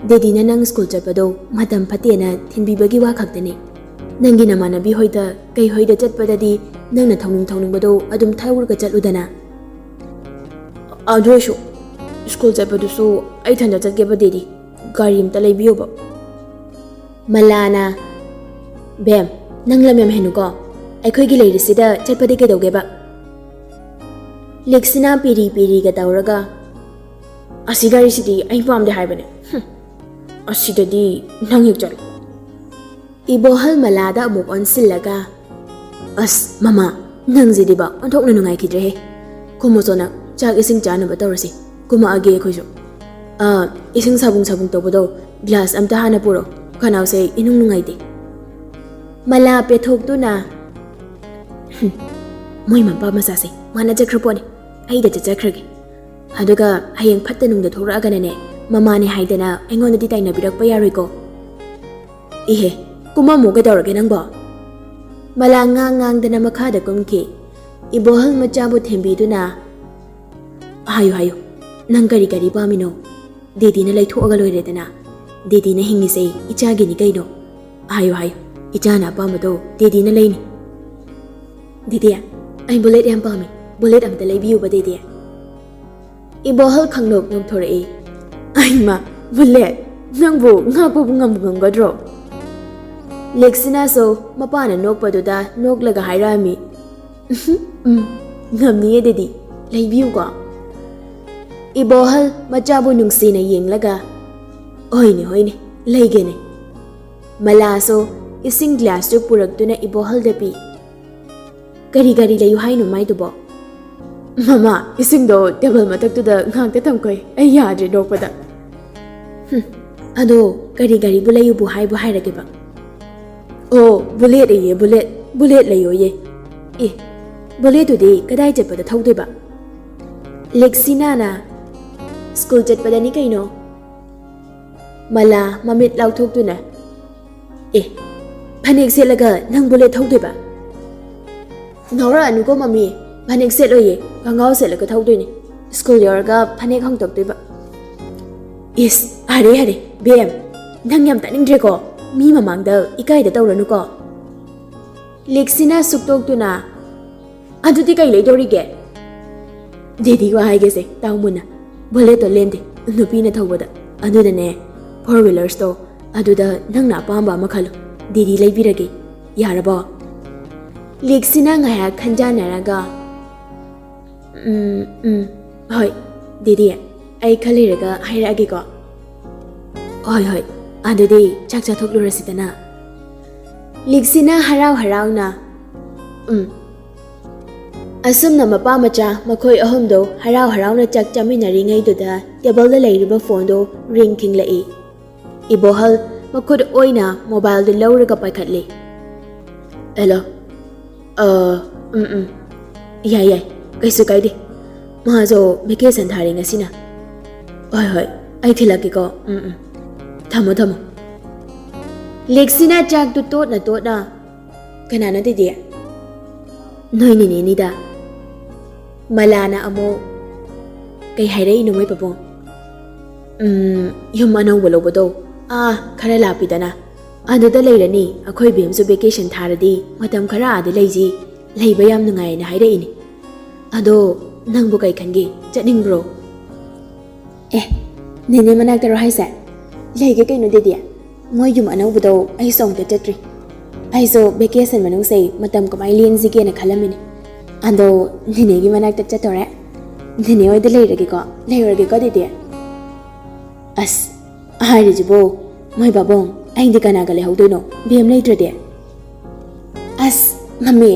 ꯗꯦꯗꯤꯅ ꯅꯪ ꯁ꯭ꯀꯨꯜ ꯆꯠꯄꯗꯣ ꯃꯇꯝ ꯐꯠꯇꯦꯅ ꯊꯤꯟꯕꯤꯕꯒꯤ ꯋꯥ ꯈꯛꯇꯅꯤ ꯅꯪꯒꯤ ꯅꯃꯥꯟꯅꯕꯤ ꯍꯣꯏꯗ ꯀꯩ ꯍꯣꯏꯗ ꯆꯠꯄꯗꯗꯤ ꯅꯪꯅ ꯊꯧꯅꯤꯡꯕꯗꯣ ꯑꯗꯨꯝ ꯊꯧꯔꯒ ꯆꯠꯂꯨꯗꯅ ꯑꯗꯨ ꯑꯣꯏꯁꯨ ꯁ꯭ꯀꯨꯜ ꯆꯠꯄꯗꯨꯁꯨ ꯑꯩ ꯊꯟꯗ ꯆꯠꯀꯦꯕ ꯗꯦꯗꯤ ꯒꯥꯔꯤ ꯑꯝꯇ ꯂꯩꯕꯤꯌꯣꯕ ꯃꯂꯥꯅ ꯕꯦꯝ ꯅꯪ ꯂꯝ ꯌꯥꯝ ꯍꯦꯟꯅꯨꯀꯣ ꯑꯩꯈꯣꯏꯒꯤ ꯂꯩꯔꯤꯁꯤꯗ ꯆꯠꯄꯗꯤ ꯀꯩꯗꯧꯒꯦꯕ ꯂꯦꯛꯁꯤꯅ ꯄꯤꯔꯤꯒ ꯇꯧꯔꯒ ꯑꯁꯤ ꯒꯥꯔꯤꯁꯤꯗꯤ ꯑꯩ ꯄꯥꯝꯗꯦ ꯍꯥꯏꯕꯅꯦ ꯑꯁꯤꯗꯗꯤ ꯅꯪ ꯍꯦꯛ ꯆꯠꯂꯣ ꯏꯕꯣꯍꯜ ꯃꯂꯥꯗ ꯑꯃꯨꯛ ꯑꯣꯟꯁꯤꯜꯂꯒ ꯃꯃꯥ ꯅꯪꯁꯤꯗꯤꯕ ꯑꯣꯟꯊꯣꯛꯅ ꯅꯨꯡꯉꯥꯏꯈꯤꯗ꯭ꯔꯦꯍꯦ ꯀꯨꯝꯃꯣꯆꯣꯅ ꯆꯥꯛ ꯏꯁꯤꯡ ꯆꯥꯅꯕ ꯇꯧꯔꯁꯤ ꯀꯨꯝꯃꯛꯑꯒꯦ ꯑꯩꯈꯣꯏꯁꯨ ꯏꯁꯤꯡ ꯁꯥꯕꯨꯡ ꯇꯧꯕꯗꯣ ꯒ꯭ꯂꯥꯁ ꯑꯝꯇ ꯍꯥꯟꯅ ꯄꯨꯔꯣ ꯈꯅꯥꯎꯁꯦ ꯏꯅꯨꯡ ꯅꯨꯡꯉꯥꯏꯇꯦ ꯃꯂꯥ ꯄꯦꯊꯣꯛꯇꯨꯅ ꯃꯣꯏ ꯃꯄꯥ ꯃꯆꯥꯁꯦ ꯃꯥꯟꯅꯖꯈ꯭ꯔ ꯄꯣꯠꯅꯤ ꯑꯩꯗ ꯆꯠꯆꯈ꯭ꯔꯒꯦ ꯑꯗꯨꯒ ꯍꯌꯦꯡ ꯐꯠꯇ ꯅꯨꯡꯗ ꯊꯣꯛꯂꯛꯑꯒꯅꯅꯦ ꯃꯃꯥꯅꯦ ꯍꯥꯏꯗꯅ ꯑꯩꯉꯣꯟꯗꯗꯤ ꯇꯥꯏꯅꯕꯤꯔꯛꯄ ꯌꯥꯔꯣꯏꯀꯣ ꯏꯍꯦ ꯀꯨꯝꯃꯝꯃꯨ ꯀꯩꯗꯧꯔꯒꯦ ꯅꯪꯕꯣ ꯃꯂꯥ ꯉꯥꯡꯗꯅ ꯃꯈꯥꯗ ꯀꯨꯝꯈꯤ ꯏꯕꯣꯍꯜ ꯃꯆꯥꯕꯨ ꯊꯦꯝꯕꯤꯗꯨꯅ ꯍꯥꯏꯌꯨ ꯅꯪ ꯀꯔꯤ ꯄꯥꯝꯃꯤꯅꯣ ꯗꯦꯗꯤꯅ ꯂꯩꯊꯣꯛꯑꯒ ꯂꯣꯏꯔꯦꯗꯅ ꯗꯦꯗꯤꯅ ꯍꯤꯡꯉꯤꯁꯦ ꯏꯆꯥꯒꯤꯅꯤ ꯀꯩꯅꯣ ꯍꯥꯏꯌꯨ ꯏꯆꯥꯅ ꯑꯄꯥꯝꯕꯗꯣ ꯗꯦꯗꯤꯅ ꯂꯩꯅꯤ ꯗꯦꯗꯤ ꯑꯩ ꯕꯨꯂꯦꯠ ꯌꯥꯝ ꯄꯥꯝꯃꯤ ꯕꯨꯂꯦꯠ ꯑꯝꯇ ꯂꯩꯕꯤꯌꯨꯕ ꯗꯦꯗꯤ ꯏꯕꯣꯍꯜ ꯈꯪꯅꯣꯛ ꯅꯣꯛꯊꯣꯔꯛꯏ ꯑꯩꯃ ꯕꯨꯂꯦꯠ ꯅꯪꯕꯨ ꯉꯥꯛꯄꯕꯨ ꯉꯝꯒꯗ꯭ꯔꯣ ꯂꯦꯛꯁꯤꯅꯥꯁꯨ ꯃꯄꯥꯅ ꯅꯣꯛꯄꯗꯨꯗ ꯅꯣꯛꯂꯒ ꯍꯥꯏꯔꯛꯑꯝꯃꯤ ꯉꯝꯅꯤꯌꯦ ꯗꯦꯗꯤ ꯂꯩꯕꯤꯌꯨꯀꯣ ꯏꯕꯣꯍꯜ ꯃꯆꯥꯕꯨ ꯅꯨꯡꯁꯤꯅ ꯌꯦꯡꯂꯒ ꯍꯣꯏꯅꯦ ꯂꯩꯒꯦꯅꯦ ꯃꯂꯥꯁꯨ ꯏꯁꯤꯡ ꯒ꯭ꯂꯥꯁꯇꯨ ꯄꯨꯔꯛꯇꯨꯅ ꯏꯕꯣꯍꯜꯗ ꯄꯤ ꯀꯔꯤ ꯂꯩꯌꯨ ꯍꯥꯏꯅꯣ ꯃꯥꯏꯗꯨꯕꯣ ꯃꯃꯥ ꯏꯁꯤꯡꯗꯣ ꯇꯦꯕꯜ ꯃꯊꯛꯇꯨꯗ ꯉꯥꯛꯇ ꯊꯝꯈꯣꯏ ꯑꯩ ꯌꯥꯗ꯭ꯔꯦ ꯅꯣꯛꯄꯗ ꯑꯗꯣ ꯀꯔꯤꯕꯨ ꯂꯩꯌꯨꯕꯨ ꯍꯥꯏꯔꯒꯦꯕ ꯑꯣ ꯕꯨꯂꯦꯠ ꯑꯌꯦ ꯕꯨꯂꯦꯠ ꯂꯩꯌꯣꯌꯦ ꯕꯨꯂꯦꯠꯇꯨꯗꯤ ꯀꯗꯥꯏ ꯆꯠꯄꯗ ꯊꯧꯗꯣꯏꯕ ꯂꯦꯛꯁꯤꯅꯥꯅ ꯁ꯭ꯀꯨꯜ ꯆꯠꯄꯗꯅꯤ ꯀꯩꯅꯣ ꯃꯂꯥ ꯃꯃꯤꯠ ꯂꯥꯎꯊꯣꯛꯇꯨꯅ ꯐꯅꯦꯛ ꯁꯦꯠꯂꯒ ꯅꯪ ꯕꯨꯂꯦꯠ ꯊꯧꯗꯣꯏꯕ ꯉꯥꯎꯔꯛꯑꯅꯨꯀꯣ ꯃꯃꯤ ꯐꯅꯦꯛ ꯁꯦꯠꯂꯣꯏꯌꯦ ꯈꯣꯡꯒ꯭ꯔꯥꯎ ꯁꯦꯠꯂꯒ ꯊꯧꯗꯣꯏꯅꯦ ꯁ꯭ꯀꯨꯜ ꯌꯧꯔꯒ ꯐꯅꯦꯛ ꯍꯣꯡꯗꯣꯛꯇꯣꯏꯕ ꯍꯔꯦ ꯕꯦꯝ ꯅꯪ ꯌꯥꯝ ꯇꯥꯅꯤꯡꯗ꯭ꯔꯦꯀꯣ ꯃꯤ ꯃꯃꯥꯡꯗ ꯏꯀꯥꯏꯗ ꯇꯧꯔꯅꯨꯀꯣ ꯂꯦꯛꯁꯤꯅꯥ ꯁꯨꯛꯇꯣꯛꯇꯨꯅ ꯑꯗꯨꯗꯤ ꯀꯩ ꯂꯩꯗꯧꯔꯤꯒꯦ ꯗꯦꯗꯤ ꯋꯥ ꯍꯥꯏꯒꯦꯁꯦ ꯇꯥꯎ ꯃꯨꯟꯅ ꯕꯨꯂꯦꯠꯇꯣ ꯂꯦꯝꯗꯦ ꯅꯨꯄꯤꯅ ꯊꯧꯕꯗ ꯑꯗꯨꯗꯅꯦ 4 wheelers ꯑꯗꯨꯗ ꯅꯪꯅ ꯑꯄꯥꯝꯕ ꯑꯃ ꯈꯜꯂꯨ ꯗꯦꯗꯤ ꯂꯩꯕꯤꯔꯒꯦ ꯌꯥꯔꯕꯣ ꯂꯦꯛꯁꯤꯅꯥ ꯉꯥꯏꯍꯥꯛ ꯈꯟꯖꯥꯟꯅꯔꯒ ꯍꯣꯏ ꯗꯦꯗꯤ ꯑꯩ ꯈꯜꯂꯤꯔꯒ ꯍꯥꯏꯔꯛꯑꯒꯦꯀꯣ ꯍꯣꯏ ꯑꯗꯨꯗꯤ ꯆꯥꯛ ꯆꯥꯊꯣꯛꯂꯨꯔꯁꯤꯗꯅ ꯂꯦꯛꯁꯤꯅꯥ ꯍꯔꯥꯎꯅ ꯑꯁꯨꯝꯅ ꯃꯄꯥ ꯃꯆꯥ ꯃꯈꯣꯏ ꯑꯍꯨꯝꯗꯣ ꯍꯔꯥꯎꯅ ꯆꯥꯛ ꯆꯥꯃꯤꯟꯅꯔꯤꯉꯩꯗꯨꯗ ꯇꯦꯕꯜꯗ ꯂꯩꯔꯤꯕ ꯐꯣꯟꯗꯣ ꯔꯤꯡ ꯈꯤꯡꯂꯛꯏ ꯏꯕꯣꯍꯜ ꯃꯈꯨꯠ ꯑꯣꯏꯅ ꯃꯣꯕꯥꯏꯜꯗꯨ ꯂꯧꯔꯒ ꯄꯥꯏꯈꯠꯂꯤ ꯍꯦꯂꯣ ꯌꯥꯏ ꯀꯩꯁꯨ ꯀꯥꯏꯗꯦ ꯃꯥꯁꯨ ꯚꯦꯀꯦꯁꯟ ꯊꯥꯔꯦ ꯉꯁꯤꯅ ꯍꯣꯏ ꯑꯩ ꯊꯤꯜꯂꯛꯀꯦꯀꯣ ꯊꯝꯃꯣ ꯂꯦꯛꯁꯤꯅꯥ ꯆꯥꯛꯇꯨ ꯇꯣꯠꯅ ꯀꯅꯥꯅꯣ ꯗꯦꯗꯤ ꯅꯣꯏ ꯅꯦꯅꯦꯅꯤꯗ ꯃꯂꯥꯅ ꯑꯃꯨꯛ ꯀꯩ ꯍꯥꯏꯔꯛꯏꯅꯣ ꯃꯣꯏ ꯄꯥꯕꯨꯡ ꯌꯨꯝ ꯑꯅꯧꯕ ꯂꯧꯕꯗꯣ ꯈꯔ ꯂꯥꯞꯄꯤꯗꯅ ꯑꯗꯨꯗ ꯂꯩꯔꯅꯤ ꯑꯩꯈꯣꯏ ꯕꯦꯝꯁꯨ ꯚꯦꯀꯦꯁꯟ ꯊꯥꯔꯗꯤ ꯃꯇꯝ ꯈꯔ ꯑꯥꯗ ꯂꯩꯕ ꯌꯥꯝ ꯅꯨꯡꯉꯥꯏꯅ ꯍꯥꯏꯔꯛꯏꯅꯦ ꯑꯗꯣ ꯅꯪꯕꯨ ꯀꯩ ꯈꯟꯒꯦ ꯆꯠꯅꯤꯡꯕ꯭ꯔꯣ ꯅꯦꯅꯦ ꯃꯅꯥꯛꯇꯔꯣ ꯍꯥꯏꯁꯦ ꯂꯩꯒꯦ ꯀꯩꯅꯣ ꯗꯦꯗꯤ ꯃꯣꯏ ꯌꯨꯝ ꯑꯅꯧꯕꯗꯣ ꯑꯩꯁꯨ ꯑꯃꯨꯛꯇ ꯆꯠꯇ꯭ꯔꯤ ꯑꯩꯁꯨ ꯚꯦꯀꯦꯁꯟ ꯃꯅꯨꯡꯁꯦ ꯃꯇꯝ ꯀꯃꯥꯏꯅ ꯂꯦꯟꯁꯤꯒꯦꯅ ꯈꯜꯂꯝꯃꯤꯅꯦ ꯑꯗꯣ ꯅꯦꯅꯦꯒꯤ ꯃꯅꯥꯛꯇ ꯆꯠꯇꯣꯔꯦ ꯅꯦꯅꯦ ꯍꯣꯏꯗ ꯂꯩꯔꯨꯔꯒꯦꯀꯣ ꯗꯦꯗꯤ ꯍꯥꯏꯔꯤꯁꯤꯕꯣ ꯃꯣꯏ ꯄꯥꯕꯨꯡ ꯑꯩꯗꯤ ꯀꯅꯥꯒ ꯂꯩꯍꯧꯗꯣꯏꯅꯣ ꯕꯦꯝ ꯂꯩꯇ꯭ꯔꯗꯤ ꯃꯝꯃꯤ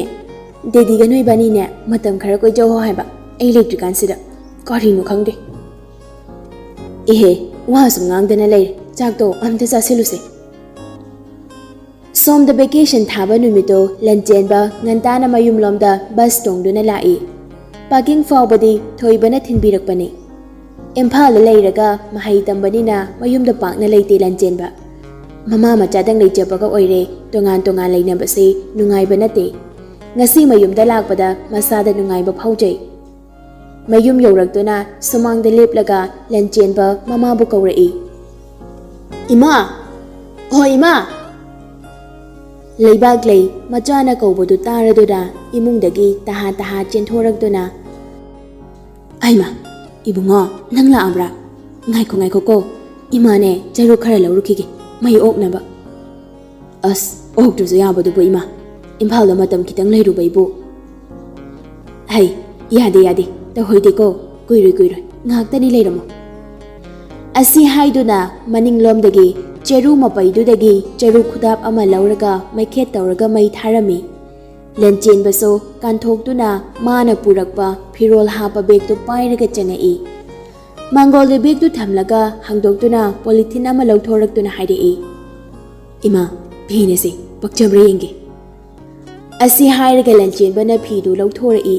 ꯗꯦꯗꯤꯒ ꯅꯣꯏꯕꯥꯅꯤꯅꯦ ꯃꯇꯝ ꯈꯔ ꯀꯣꯏꯖꯧꯍꯣ ꯍꯥꯏꯕ ꯑꯩ ꯂꯩꯇ꯭ꯔꯤꯀꯥꯟꯁꯤꯗ ꯀꯔꯤꯅꯣ ꯈꯪꯗꯦ ꯋꯥꯁꯨ ꯉꯥꯡꯗꯅ ꯂꯩꯔꯦ ꯆꯥꯛꯇꯣ ꯑꯝꯇ ꯆꯥꯁꯤꯜꯂꯨꯁꯦ ꯁꯣꯝꯗ ꯚꯦꯀꯦꯁꯟ ꯊꯥꯕ ꯅꯨꯃꯤꯠꯇꯣ ꯂꯟꯆꯦꯟꯕ ꯉꯟꯇꯥꯅ ꯃꯌꯨꯝꯂꯣꯝꯗ ꯕꯁ ꯇꯣꯡꯗꯨꯅ ꯂꯥꯛꯏ ꯄꯥꯔꯀꯤꯡ ꯐꯥꯎꯕꯗꯤ ꯊꯣꯏꯕꯅ ꯊꯤꯟꯕꯤꯔꯛꯄꯅꯤ ꯏꯝꯐꯥꯜꯗ ꯂꯩꯔꯒ ꯃꯍꯩ ꯇꯝꯕꯅꯤꯅ ꯃꯌꯨꯝꯗ ꯄꯥꯛꯅ ꯂꯩꯇꯦ ꯂꯟꯆꯦꯟꯕ ꯃꯃꯥ ꯃꯆꯥꯗꯪ ꯂꯩꯖꯕꯒ ꯑꯣꯏꯔꯦ ꯇꯣꯉꯥꯟ ꯂꯩꯅꯕꯁꯤ ꯅꯨꯡꯉꯥꯏꯕ ꯅꯠꯇꯦ ꯉꯁꯤ ꯃꯌꯨꯝꯗ ꯂꯥꯛꯄꯗ ꯃꯁꯥꯗ ꯅꯨꯡꯉꯥꯏꯕ ꯐꯥꯎꯖꯩ ꯃꯌꯨꯝ ꯌꯧꯔꯛꯇꯨꯅ ꯁꯨꯃꯥꯡꯗ ꯂꯦꯞꯂꯒ ꯂꯟꯆꯦꯟꯕ ꯃꯃꯥꯕꯨ ꯀꯧꯔꯛꯏ ꯏꯃꯥ ꯏꯃꯥ ꯂꯩꯕꯥꯛ ꯂꯩ ꯃꯆꯥꯅ ꯀꯧꯕꯗꯨ ꯇꯥꯔꯗꯨꯅ ꯏꯃꯨꯡꯗꯒꯤ ꯇꯍꯥ ꯆꯦꯟꯊꯣꯔꯛꯇꯨꯅ ꯑꯩꯃ ꯏꯕꯨꯡꯉꯣ ꯅꯪ ꯂꯥꯛꯑꯕ꯭ꯔꯥ ꯉꯥꯏꯈꯣꯀꯣ ꯏꯃꯥꯅꯦ ꯆꯩꯔꯨꯛ ꯈꯔ ꯂꯧꯔꯨꯈꯤꯒꯦ ꯃꯩ ꯑꯣꯛꯅꯕ ꯑꯣꯛꯇ꯭ꯔꯁꯨ ꯌꯥꯕꯗꯨꯕꯨ ꯏꯃꯥ ꯏꯝꯐꯥꯜꯗ ꯃꯇꯝ ꯈꯤꯇꯪ ꯂꯩꯔꯨꯕꯩꯕꯨ ꯌꯥꯗꯦ ꯇꯧꯍꯣꯏꯗꯦꯀꯣ ꯀꯨꯏꯔꯣꯏ ꯉꯥꯏꯍꯥꯛꯇꯅꯤ ꯂꯩꯔꯝꯃꯣ ꯑꯁꯤ ꯍꯥꯏꯗꯨꯅ ꯃꯅꯤꯡꯂꯣꯝꯗꯒꯤ ꯆꯦꯔꯨ ꯃꯄꯩꯗꯨꯗꯒꯤ ꯆꯦꯔꯨ ꯈꯨꯗꯥꯞ ꯑꯃ ꯂꯧꯔꯒ ꯃꯩꯈꯦꯠ ꯇꯧꯔꯒ ꯃꯩ ꯊꯥꯔꯝꯃꯤ ꯂꯟꯆꯦꯟꯕꯁꯨ ꯀꯥꯟꯊꯣꯛꯇꯨꯅ ꯃꯥꯅ ꯄꯨꯔꯛꯄ ꯐꯤꯔꯣꯜ ꯍꯥꯞꯄ ꯕꯦꯒꯇꯨ ꯄꯥꯏꯔꯒ ꯆꯪꯉꯛꯏ ꯃꯥꯡꯒꯣꯜꯗ ꯕꯦꯒꯇꯨ ꯊꯝꯂꯒ ꯍꯥꯡꯗꯣꯛꯇꯨꯅ ꯄꯣꯂꯤꯊꯤꯟ ꯑꯃ ꯂꯧꯊꯣꯔꯛꯇꯨꯅ ꯍꯥꯏꯔꯛꯏ ꯏꯃꯥ ꯐꯤꯅꯦꯁꯦ ꯄꯛꯆꯕ꯭ꯔꯥ ꯌꯦꯡꯒꯦ ꯑꯁꯤ ꯍꯥꯏꯔꯒ ꯂꯟꯆꯦꯟꯕꯅ ꯐꯤꯗꯨ ꯂꯧꯊꯣꯔꯛꯏ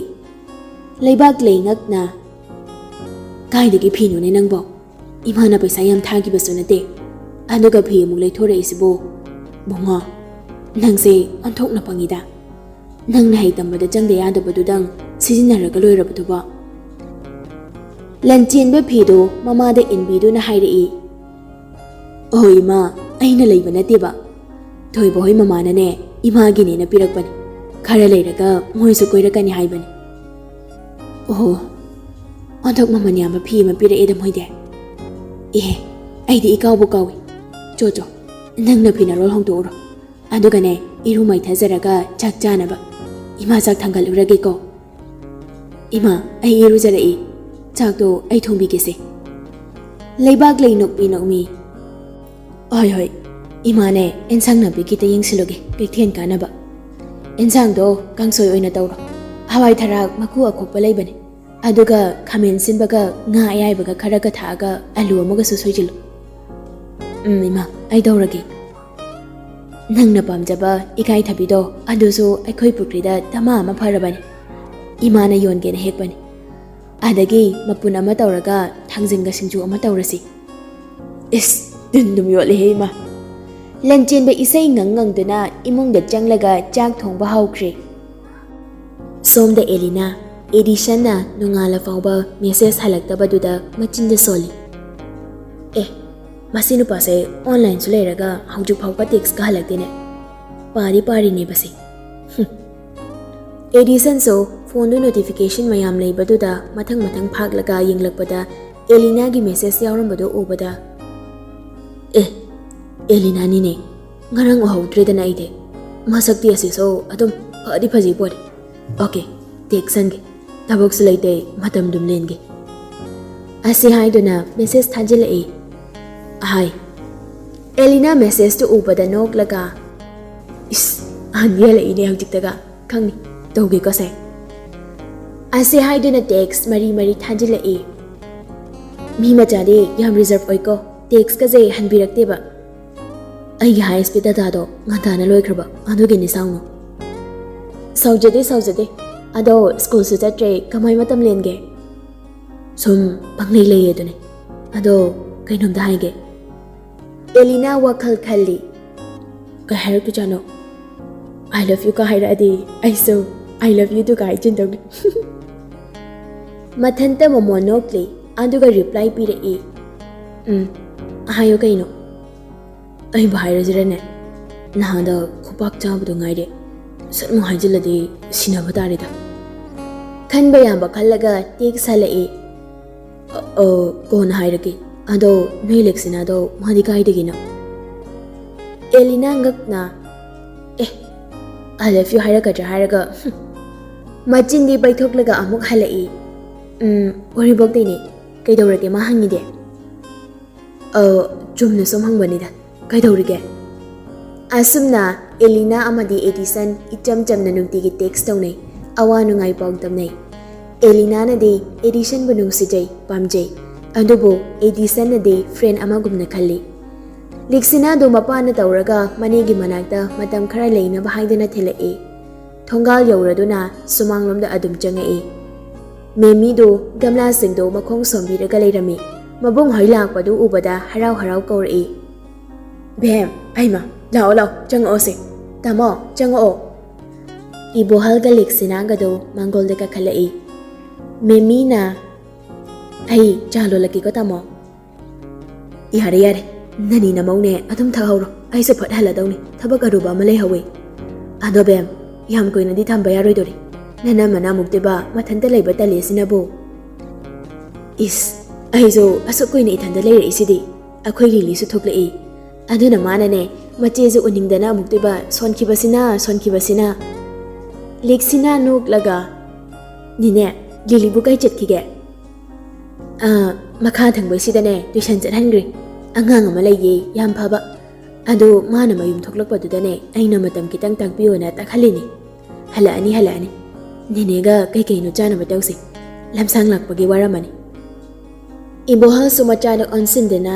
ꯂꯩꯕꯥꯛ ꯂꯩꯉꯛꯅ ꯀꯥꯏꯗꯒꯤ ꯐꯤꯅꯣꯅꯦ ꯅꯪꯕꯣ? ꯏꯃꯥꯅ ꯄꯩꯁꯥ ꯌꯥꯝ ꯊꯥꯈꯤꯕꯁꯨ ꯅꯠꯇꯦ. ꯑꯗꯨꯒ ꯐꯤ ꯑꯃꯨꯛ ꯂꯩꯊꯣꯔꯛꯏꯁꯤꯕꯣ. ꯕꯨꯡꯉꯣ, ꯅꯪꯁꯦ ꯑꯣꯟꯊꯣꯛꯅ ꯄꯪꯉꯤꯗ. ꯅꯪꯅ ꯍꯩ ꯇꯝꯕꯗ ꯆꯪꯗ ꯌꯥꯗꯕꯗꯨꯗꯪ ꯁꯤꯖꯤꯟꯅꯔꯒ ꯂꯣꯏꯔꯕꯗꯨꯕꯣ. ꯂꯟꯆꯦꯟꯕ ꯐꯤꯗꯣ ꯃꯃꯥꯗ ꯏꯟꯕꯤꯗꯨꯅ ꯍꯥꯏꯔꯛꯏ. ꯑꯣ ꯏꯃꯥ, ꯑꯩꯅ ꯂꯩꯕ ꯅꯠꯇꯦꯕ. ꯊꯣꯏꯕ ꯍꯣꯏ ꯃꯃꯥꯅꯅꯦ ꯏꯃꯥꯒꯤꯅꯦꯅ ꯄꯤꯔꯛꯄꯅꯤ. ꯈꯔ ꯂꯩꯔꯒ ꯃꯣꯏꯁꯨ ꯀꯣꯏꯔꯛꯀꯅꯤ ꯍꯥꯏꯕꯅꯤ. ꯑꯣꯍꯣ, ꯑꯣꯟꯊꯣꯛ ꯃꯃꯜ ꯌꯥꯝꯕ ꯐꯤ ꯑꯃ ꯄꯤꯔꯛꯑꯦꯗ ꯃꯣꯏꯗꯤ. ꯑꯦ, ꯑꯩꯗꯤ ꯏꯀꯥꯎꯕꯨ ꯀꯥꯎꯏ. ꯆꯣ ꯅꯪꯅ ꯐꯤꯅꯔꯣꯜ ꯍꯣꯡꯗꯣꯛꯎꯔꯣ. ꯑꯗꯨꯒꯅꯦ ꯏꯔꯨ ꯃꯥꯏꯊꯖꯔꯒ ꯆꯥꯛ ꯆꯥꯅꯕ. ꯏꯃꯥ ꯆꯥꯛ ꯊꯥꯡꯒꯠꯂꯨꯔꯒꯦꯀꯣ. ꯏꯃꯥ, ꯑꯩ ꯏꯔꯨꯖꯔꯛꯏ. ꯆꯥꯛꯇꯣ ꯑꯩ ꯊꯣꯡꯕꯤꯒꯦꯁꯦ. ꯂꯩꯕꯥꯛ ꯂꯩ ꯅꯣꯛꯃꯤ ꯅꯣꯛꯃꯤ. ꯍꯣꯏ, ꯏꯃꯥꯅꯦ ꯑꯦꯟꯁꯥꯡ ꯅꯥꯄꯤ ꯈꯤꯇ ꯌꯦꯡꯁꯤꯜꯂꯨꯒꯦ ꯀꯩꯊꯦꯜ ꯀꯥꯅꯕ. ꯑꯦꯟꯁꯥꯡꯗꯣ ꯀꯥꯡꯁꯣꯏ ꯑꯣꯏꯅ ꯇꯧꯔꯣ. ꯍꯋꯥꯏ ꯊꯔꯥꯛ ꯃꯀꯨ ꯑꯈꯣꯛꯄ ꯂꯩꯕꯅꯦ. ꯑꯗꯨꯒ ꯈꯥꯃꯦꯟ ꯁꯤꯟꯕꯒ ꯉꯥ ꯑꯌꯥꯏꯕꯒ ꯈꯔꯒ ꯊꯥꯛꯑꯒ ꯑꯂꯨ ꯑꯃꯒꯁꯨ ꯁꯣꯏꯖꯤꯜꯂꯨ. ꯏꯃꯥ, ꯑꯩ ꯇꯧꯔꯒꯦ. ꯅꯪꯅ ꯄꯥꯝꯖꯕ ꯏꯀꯥꯏꯊꯕꯤꯗꯣ ꯑꯗꯨꯁꯨ ꯑꯩꯈꯣꯏ ꯄꯨꯈ꯭ꯔꯤꯗ ꯗꯃꯥ ꯑꯃ ꯐꯔꯕꯅꯤ. ꯏꯃꯥꯅ ꯌꯣꯟꯒꯦꯅ ꯍꯦꯛꯄꯅꯤ. ꯑꯗꯒꯤ ꯃꯄꯨꯟ ꯑꯃ ꯇꯧꯔꯒ ꯊꯥꯡꯖꯤꯡꯒ ꯁꯤꯡꯖꯨ ꯑꯃ ꯇꯧꯔꯁꯤ. ꯏꯁ, ꯇꯤꯟꯗꯨꯝ ꯌꯣꯠꯂꯦꯍꯦ ꯏꯃꯥ. ꯂꯟꯆꯦꯟꯕ ꯏꯁꯩ ꯉꯪꯗꯨꯅ ꯏꯃꯨꯡꯗ ꯆꯪꯂꯒ ꯆꯥꯛ ꯊꯣꯡꯕ ꯍꯧꯈ꯭ꯔꯦ. ꯁꯣꯝꯗ ꯑꯦꯂꯤꯅꯥ, ꯑꯦꯗꯤꯁꯟꯅ ꯅꯣꯡꯉꯥꯜꯂ ꯐꯥꯎꯕ ꯃꯦꯁꯦꯖ ꯍꯜꯂꯛꯇꯕꯗꯨꯗ ꯃꯆꯤꯟꯗ ꯁꯣꯜꯂꯤ. ꯃꯁꯤ ꯅꯨꯄꯥꯁꯦ ꯑꯣꯟꯂꯥꯏꯟꯁꯨ ꯂꯩꯔꯒ ꯍꯧꯖꯤꯛ ꯐꯥꯎꯕ ꯇꯦꯛꯁꯀ ꯍꯜꯂꯛꯇꯦꯅꯦ. ꯄꯥꯔꯤꯅꯦꯕꯁꯦ. ꯑꯦꯗꯤꯁꯟꯁꯨ ꯐꯣꯟꯗꯨ ꯅꯣꯇꯤꯐꯤꯀꯦꯁꯟ ꯃꯌꯥꯝ ꯂꯩꯕꯗꯨꯗ ꯃꯊꯪ ꯐꯥꯛꯂꯒ ꯌꯦꯡꯂꯛꯄꯗ ꯑꯦꯂꯤꯅꯥꯒꯤ ꯃꯦꯁꯦꯖ ꯌꯥꯎꯔꯝꯕꯗꯨ ꯎꯕꯗ, ꯑꯦꯂꯤꯅꯥꯅꯤꯅꯦ. ꯉꯔꯥꯡ ꯎꯍꯧꯗ꯭ꯔꯦꯗꯅ ꯑꯩꯗꯤ. ꯃꯁꯛꯇꯤ ꯑꯁꯤꯁꯨ ꯑꯗꯨꯝ ꯐꯗꯤ ꯐꯖꯩ ꯄꯣꯠꯅꯤ. ꯑꯣꯀꯦ, ꯇꯦꯛꯁꯟꯒꯦ. ꯊꯕꯛꯁꯨ ꯂꯩꯇꯦ, ꯃꯇꯝ ꯗꯨꯝ ꯂꯦꯟꯒꯦ. ꯑꯁꯤ ꯍꯥꯏꯗꯨꯅ ꯃꯦꯁꯦꯖ ꯊꯥꯖꯤꯜꯂꯛꯏ. ꯍꯥꯏ. ꯑꯦꯂꯤꯅꯥ ꯃꯦꯁꯦꯖꯇꯨ ꯎꯕꯗ ꯅꯣꯛꯂꯒ, ꯏꯁ, ꯑꯍꯟꯕꯤ ꯍꯜꯂꯛꯏꯅꯦ ꯍꯧꯖꯤꯛꯇꯒ. ꯈꯪꯅꯤ, ꯇꯧꯒꯦꯀꯣ ꯁꯦ. ꯑꯁꯤ ꯍꯥꯏꯗꯨꯅ ꯇꯦꯛꯁ ꯃꯔꯤ ꯊꯥꯖꯤꯜꯂꯛꯏ. ꯃꯤ ꯃꯆꯥꯗꯤ ꯌꯥꯝ ꯔꯤꯖꯔꯚ ꯑꯣꯏꯀꯣ. ꯇꯦꯛꯁꯀꯁꯦ ꯍꯟꯕꯤꯔꯛꯇꯦꯕ. ꯑꯩꯒꯤ ꯍꯥꯏ ꯁ꯭ꯄꯤꯗ ꯗꯇꯥꯗꯣ ꯉꯟꯇꯥꯅ ꯂꯣꯏꯈ꯭ꯔꯕ, ꯑꯗꯨꯒꯤꯅꯤ ꯁꯥꯎꯅꯨ. ꯁꯥꯎꯖꯗꯦ. ꯑꯗꯣ ꯁ꯭ꯀꯨꯜꯁꯨ ꯆꯠꯇ꯭ꯔꯦ, ꯀꯃꯥꯏ ꯃꯇꯝ ꯂꯦꯟꯒꯦ? ꯁꯨꯝ ꯄꯪꯂꯩ ꯂꯩꯌꯦ ꯑꯗꯨꯅꯦ. ꯑꯗꯣ ꯀꯩꯅꯣꯝꯇ ꯍꯥꯏꯒꯦ. ꯑꯦꯂꯤꯅꯥ ꯋꯥꯈꯜ ꯈꯜꯂꯤ. ꯀꯩ ꯍꯥꯏꯔꯛꯇꯣꯏꯖꯥꯠꯅꯣ? ꯑꯥꯏ ꯂꯚ ꯌꯨ ꯀ ꯍꯥꯏꯔꯛꯑꯗꯤ ꯑꯩꯁꯨ ꯑꯥꯏ ꯂꯚ ꯌꯨ ꯇꯨ ꯀ ꯍꯥꯏꯖꯤꯟꯗꯧꯅꯤ. ꯃꯊꯟꯇ ꯃꯣꯃꯣ ꯅꯣꯛꯂꯤ. ꯑꯗꯨꯒ ꯔꯤꯄ꯭ꯂꯥꯏ ꯄꯤꯔꯛꯏ. ꯍꯥꯏꯌꯣ ꯀꯩꯅꯣ? ꯑꯩꯕꯨ ꯍꯥꯏꯔꯁꯤꯔꯅꯦ? ꯅꯍꯥꯟꯗ ꯈꯨꯄꯥꯛ ꯆꯥꯕꯗꯣ ꯉꯥꯏꯔꯦ. ꯁꯠꯃꯨ ꯍꯥꯏꯖꯤꯜꯂꯗꯤ ꯁꯤꯟꯅꯕ ꯇꯥꯔꯦꯗ. ꯈꯟꯕ ꯌꯥꯝꯕ ꯈꯜꯂꯒ ꯇꯦꯛꯁ ꯍꯜꯂꯛꯏ. ꯀꯣꯟꯅ ꯍꯥꯏꯔꯒꯦ. ꯑꯗꯣ ꯅꯣꯏ ꯂꯦꯛꯁꯤꯅꯥꯗꯣ ꯃꯥꯗꯤ ꯀꯥꯏꯗꯒꯤꯅꯣ? ꯑꯦꯂꯤꯅꯥ ꯉꯛꯅ, ꯑꯥꯏ ꯂꯚ ꯌꯨ ꯍꯥꯏꯔꯛꯀꯗ꯭ꯔꯥ ꯍꯥꯏꯔꯒ ꯃꯆꯤꯟꯗꯤ ꯄꯩꯊꯣꯛꯂꯒ ꯑꯃꯨꯛ ꯍꯜꯂꯛꯏ. ꯎꯔꯤꯄꯣꯛꯇꯩꯅꯦ. ꯀꯩꯗꯧꯔꯒꯦ ꯃꯥ ꯍꯪꯉꯤꯗꯤ? ꯆꯨꯝꯅ ꯁꯨꯝ ꯍꯪꯕꯅꯤꯗ. ꯀꯩꯗꯧꯔꯤꯒꯦ? ꯑꯁꯨꯝꯅ ꯑꯦꯂꯤꯅꯥ ꯑꯃꯗꯤ ꯑꯦꯗꯤꯁꯟ ꯏꯆꯝ ꯆꯝꯅ ꯅꯨꯡꯇꯤꯒꯤ ꯇꯦꯛꯁ ꯇꯧꯅꯩ. ꯑꯋꯥ ꯅꯨꯡꯉꯥꯏ ꯄꯥꯎ ꯇꯝꯅꯩ. ꯑꯦꯂꯤꯅꯥꯅꯗꯤ ꯑꯦꯗꯤꯁꯟꯕꯨ ꯅꯨꯡꯁꯤꯖꯩ, ꯄꯥꯝꯖꯩ. ꯑꯗꯨꯕꯨ ꯑꯦꯗꯤꯁꯟꯅꯗꯤ ꯐ꯭ꯔꯦꯟ ꯑꯃꯒꯨꯝꯅ ꯈꯜꯂꯤ. ꯂꯤꯛꯁꯤꯅꯥꯗꯨ ꯃꯄꯥꯅ ꯇꯧꯔꯒ ꯃꯅꯦꯒꯤ ꯃꯅꯥꯛꯇ ꯃꯇꯝ ꯈꯔ ꯂꯩꯅꯕ ꯍꯥꯏꯗꯨꯅ ꯊꯤꯜꯂꯛꯏ. ꯊꯣꯡꯒꯥꯜ ꯌꯧꯔꯗꯨꯅ ꯁꯨꯃꯥꯡꯂꯣꯝꯗ ꯑꯗꯨꯝ ꯆꯪꯉꯛꯏ. ꯃꯦꯃꯤꯗꯨ ꯒꯝꯂꯥꯁꯤꯡꯗꯨ ꯃꯈꯣꯡ ꯁꯣꯝꯕꯤꯔꯒ ꯂꯩꯔꯝꯃꯤ. ꯃꯕꯨꯡ ꯍꯣꯏ ꯂꯥꯛꯄꯗꯨ ꯎꯕꯗ ꯍꯔꯥꯎ ꯀꯧꯔꯛꯏ. ꯚꯦꯝ, ꯑꯩꯃ, ꯂꯥꯛꯑꯣ, ꯆꯪꯉꯛꯑꯣꯁꯦ. ꯇꯥꯃꯣ, ꯆꯪꯉꯛꯑꯣ. ꯏꯕꯣꯍꯜꯒ ꯂꯤꯛꯁꯤꯅꯥꯒꯗꯨ ꯃꯥꯡꯒꯣꯜꯗ ꯀꯥꯈꯠꯂꯛꯏ. ꯃꯦꯃꯤꯅ, ꯑꯩ ꯆꯥ ꯂꯣꯜꯂꯛꯀꯦꯀꯣ ꯇꯥꯃꯣ. ꯌꯥꯔꯦ. ꯅꯅꯤ ꯅꯃꯧꯅꯦ ꯑꯗꯨꯝ ꯊꯛꯍꯧꯔꯣ. ꯑꯩꯁꯨ ꯐꯠ ꯍꯜꯂꯗꯧꯅꯤ. ꯊꯕꯛ ꯑꯔꯨꯕ ꯑꯃ ꯂꯩꯍꯧꯋꯤ. ꯑꯗꯣ ꯕꯦꯝ, ꯌꯥꯝ ꯀꯨꯏꯅꯗꯤ ꯊꯝꯕ ꯌꯥꯔꯣꯏꯗꯣꯔꯤ. ꯅꯅꯝꯃꯅ ꯑꯃꯨꯛꯇꯤꯕ ꯃꯊꯟꯇ ꯂꯩꯕ ꯇꯜꯂꯦꯁꯤꯅꯕꯨ. ꯏꯁ, ꯑꯩꯁꯨ ꯑꯁꯨꯛ ꯀꯨꯏꯅ ꯏꯊꯟꯇ ꯂꯩꯔꯛꯏꯁꯤꯗꯤ. ꯑꯩꯈꯣꯏ ꯂꯤꯂꯤꯁꯨ ꯊꯣꯛꯂꯛꯏ. ꯑꯗꯨꯅ ꯃꯥꯅꯅꯦ ꯃꯆꯦꯁꯨ ꯎꯅꯤꯡꯗꯅ ꯑꯃꯨꯛꯇꯤꯕ ꯁꯣꯟꯈꯤꯕꯁꯤꯅ. ꯂꯤꯛꯁꯤꯅꯥ ꯅꯣꯛꯂꯒ, ꯅꯤꯅꯦ, ꯂꯤꯂꯤꯕꯨ ꯀꯩ ꯆꯠꯈꯤꯒꯦ? ꯃꯈꯥ ꯊꯪꯕꯩꯁꯤꯗꯅꯦ ꯇꯨꯏꯁꯟ ꯆꯠꯍꯟꯈ꯭ꯔꯤ. ꯑꯉꯥꯡ ꯑꯃ ꯂꯩꯌꯦ, ꯌꯥꯝ ꯐꯕ. ꯑꯗꯨ ꯃꯥꯅ ꯃꯌꯨꯝ ꯊꯣꯛꯂꯛꯄꯗꯨꯗꯅꯦ ꯑꯩꯅ ꯃꯇꯝ ꯈꯤꯇꯪ ꯇꯥꯛꯄꯤꯌꯣꯅ ꯇꯥꯛꯍꯜꯂꯤꯅꯤ. ꯍꯜꯂꯛꯑꯅꯤ. ꯅꯤꯅꯦꯒ ꯀꯩꯀꯩꯅꯣ ꯆꯥꯅꯕ ꯇꯧꯁꯤ. ꯂꯝꯁꯥꯡ ꯂꯥꯛꯄꯒꯤ ꯋꯥꯔꯝꯃꯅꯤ. ꯏꯕꯣꯍꯜꯁꯨ ꯃꯆꯥꯗ ꯑꯣꯟꯁꯤꯟꯗꯨꯅ,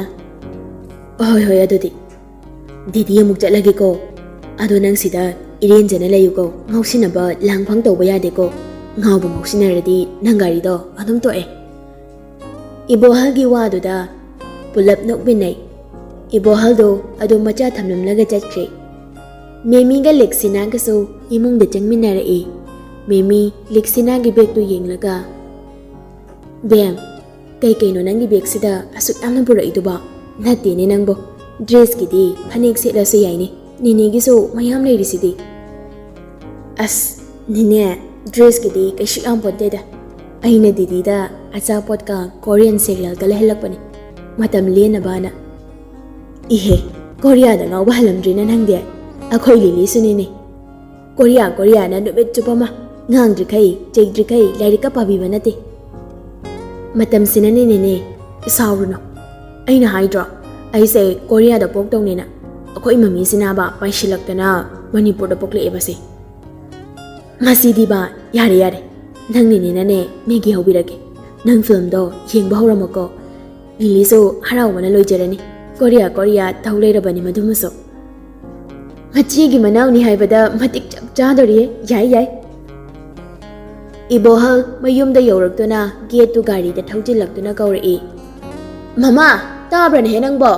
ꯍꯣꯏ ꯑꯗꯨꯗꯤ. ꯗꯤꯗꯤ ꯑꯃꯨꯛ ꯆꯠꯂꯒꯦꯀꯣ. ꯑꯗꯣ ꯅꯪ ꯁꯤꯗ ꯏꯔꯦꯟꯖꯅ ꯂꯩꯌꯨꯀꯣ. ꯉꯥꯎꯁꯤꯟꯅꯕ ꯂꯥꯡꯐꯥꯡ ꯇꯧꯕ ꯌꯥꯗꯦꯀꯣ. ꯉꯥꯎꯕ ꯉꯥꯎꯁꯤꯟꯅꯔꯗꯤ ꯅꯪ ꯒꯥꯔꯤꯗꯣ ꯑꯗꯨꯝ ꯇꯣꯛꯑꯦ ꯏꯕꯣꯍꯜꯒꯤ ꯋꯥꯗꯨꯗ ꯄꯨꯂꯞ ꯅꯣꯛꯃꯤꯟꯅꯩ ꯏꯕꯣꯍꯜꯗꯣ ꯑꯗꯨꯝ ꯃꯆꯥ ꯊꯝꯂꯝꯂꯒ ꯆꯠꯈ꯭ꯔꯦ ꯃꯦꯃꯤꯒ ꯂꯦꯛꯁꯤꯅꯥꯒꯁꯨ ꯏꯃꯨꯡꯗ ꯆꯪꯃꯤꯟꯅꯔꯛꯏ ꯃꯦꯃꯤ ꯂꯦꯛꯁꯤꯅꯥꯒꯤ ꯕꯦꯒꯇꯨ ꯌꯦꯡꯂꯒ ꯕꯦꯝ ꯀꯩꯅꯣ ꯅꯪꯒꯤ ꯕꯦꯒꯁꯤꯗ ꯑꯁꯨꯛ ꯌꯥꯝꯅ ꯄꯨꯔꯛꯏꯗꯨꯕꯣ ꯅꯠꯇꯦꯅꯦ ꯅꯪꯕꯣ ꯗ꯭ꯔꯦꯁꯀꯤꯗꯤ ꯐꯅꯦꯛ ꯁꯦꯠꯂꯁꯨ ꯌꯥꯏꯅꯦ ꯅꯦꯅꯦꯒꯤꯁꯨ ꯃꯌꯥꯝ ꯂꯩꯔꯤꯁꯤꯗꯤ ꯑꯁ ꯅꯦꯅꯦ ꯗ꯭ꯔꯦꯁꯀꯤꯗꯤ ꯀꯩꯁꯨ ꯌꯥꯝ ꯄꯣꯟꯇꯦꯗ ꯑꯩꯅ ꯗꯤꯗꯤꯗ ꯑꯆꯥꯄꯣꯠꯀ ꯀꯣꯔꯤꯌꯟ ꯁꯦꯔꯤꯌꯦꯜꯒ ꯂꯩꯍꯜꯂꯛꯄꯅꯤ ꯃꯇꯝ ꯂꯦꯟꯅꯕꯅ 이해 코리아다 ngauba halamdrina nangde akhoi lili sunini korea na nubet chupama ngangdrikai cheigdrikai lairika pabiba nate matam sinani nene sauruno aina haidro aise korea da poktongnena akhoi mami sinaba paisilaktana manipur da pokle ebase masidi ba yare nang nene nane megi hobirage nang film do yengba horamako lili so harawana loijerani कोरिया तौलेरबनी मधुमसो मचीगी मनाउनी हाइबदा मतिक चप चादोरिये याई इबोहल मयुमदा यौरक्तुना गेट तु गाड़ी दा थौजिलक्तुना कौरई ममा ताब्रन हे नंगबो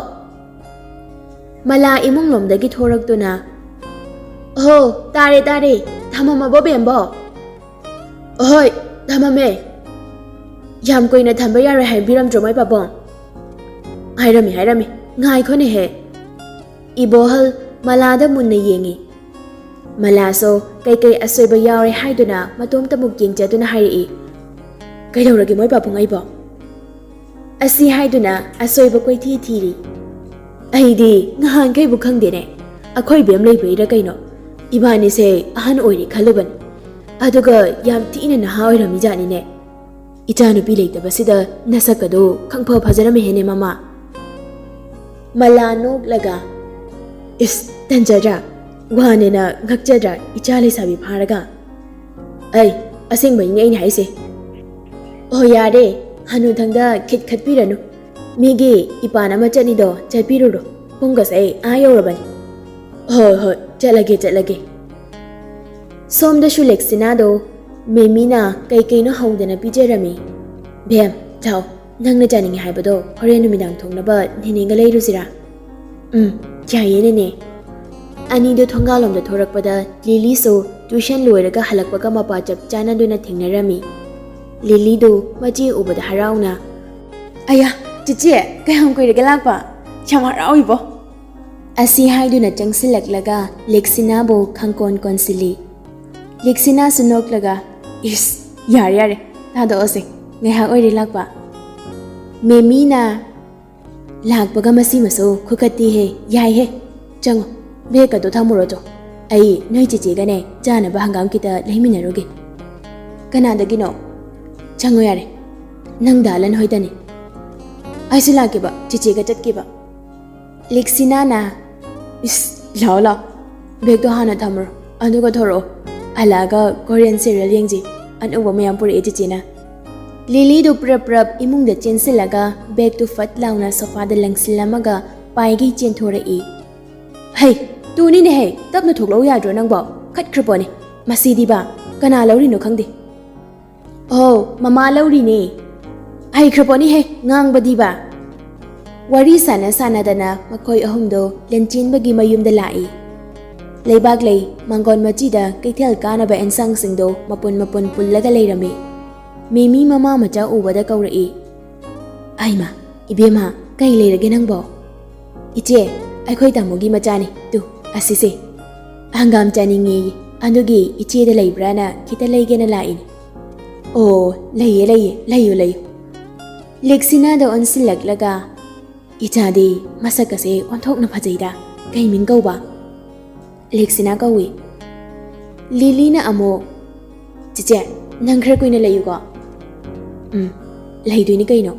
मला इमुंग लोमदगी थोरक्तुना हो तारे थममबो बेमबो ओहोय थममे याम कोइना थंबा यारे हाइबिरम द्रोमाय पाबों हाइरमी ngai khone he ibohal malada munna yengi malaso kai asoiba yaure haiduna matom tamuk yengjaduna hairi kaidoragi moi papung aibo asi haiduna asoiba koi thiri aidi ngahan kai bu khangdene akhoi bem leibeira kaino ibani se ahan oiri khaluban aduga yam thina na haoirami jani ne itanu pi leitabasida nasakado khangpha phajarame hene mama Malano laga is tanjara wanena ngakjadra ichale sabi pharaga ai asing bai ngai nai se oh yare hanu thangda khit khatpiranu migi ipana ma chani do chapiruru punga sai ayorabani ho chalage somda shu lexina do memina kai no haudana pijerami bem chao nangna janingi haibado hore numidang thongnaba ninenga leirusira yaye nene ani do thongalom da thorakpada lili so tuition loiraga halakpaga mapa chap chana duna thingnarami lili do maji ubada harauna aya chiche kayam koiraga lakpa cham harauibo asi haiduna changsilaklaga lexina bo khangkon konsili lexina sunoklaga is yare tado ose ngai oiri lakpa मेमीना लाकपगा मसी मसो खुकती है याई है चंगो बेक तो थमुरो जो आई नई चिचिगने चानबा हंगाम किता लेमिनरोगे कनादगिनो चंगो यारे नंग दालन होइदनी आइसु लाकेबा चिचिगा चटकेबा लेक्सिना ना इस लाओ बेक तो हाना थमुरो अनुगा थोरो अलागा कोरियन सीरियल येंगजी अनुबा मयाम पुरे चिचिना Lily do prap imung da chensilaga bag to fat launa sofa da langsilamaga paigi chenthora hey tu ni ne hey tapna thoklo ya dro nangbo khat khrapone masidi ba kana lauri no khangde oh mama lauri ne ai khrapone hey ngang badi ba wari sana dana makoi ahum do lenchin bagi mayum da lai leibak lei mangon machi da kaithel kana ba ensang singdo mapun pullaga leirame Mimi mama macha ubada kaurei aima ibema kai leirage nangbo iche aikhoi tamogi machani tu asise hangam chaningi andugi iche da leibrana kita leigena lain oh layo lexina da onsilaklaga ichadi masakase onthokna phajaida kai mingkauba lexina kawi lilina amo chiche nang khar koina layugo leiduini kaino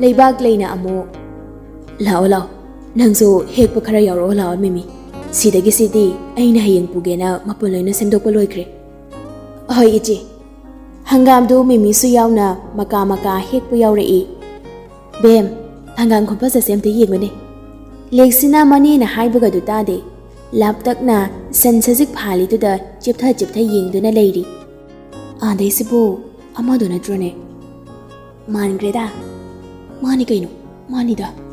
leibak leina amo lao nangso hek pa khara yaro lao mimi sidagi sidi aina hayeng pugena mapoloina semdokpa loikre hoi ichi hangam do mimi su yauna maka hek pu yaurei bem hangam khompa sa semte yengone leksina mani na haibaga du tade laptak na sansajik phali tu da chiptha yengduna leiri ꯑꯥꯗꯩꯁꯤꯕꯨ ꯑꯃꯗꯣ ꯅꯠꯇ꯭ꯔꯣꯅꯦ? ꯃꯥꯟꯈ꯭ꯔꯦꯗ. ꯃꯥꯅꯤ ꯀꯩꯅꯣ, ꯃꯥꯅꯤꯗ.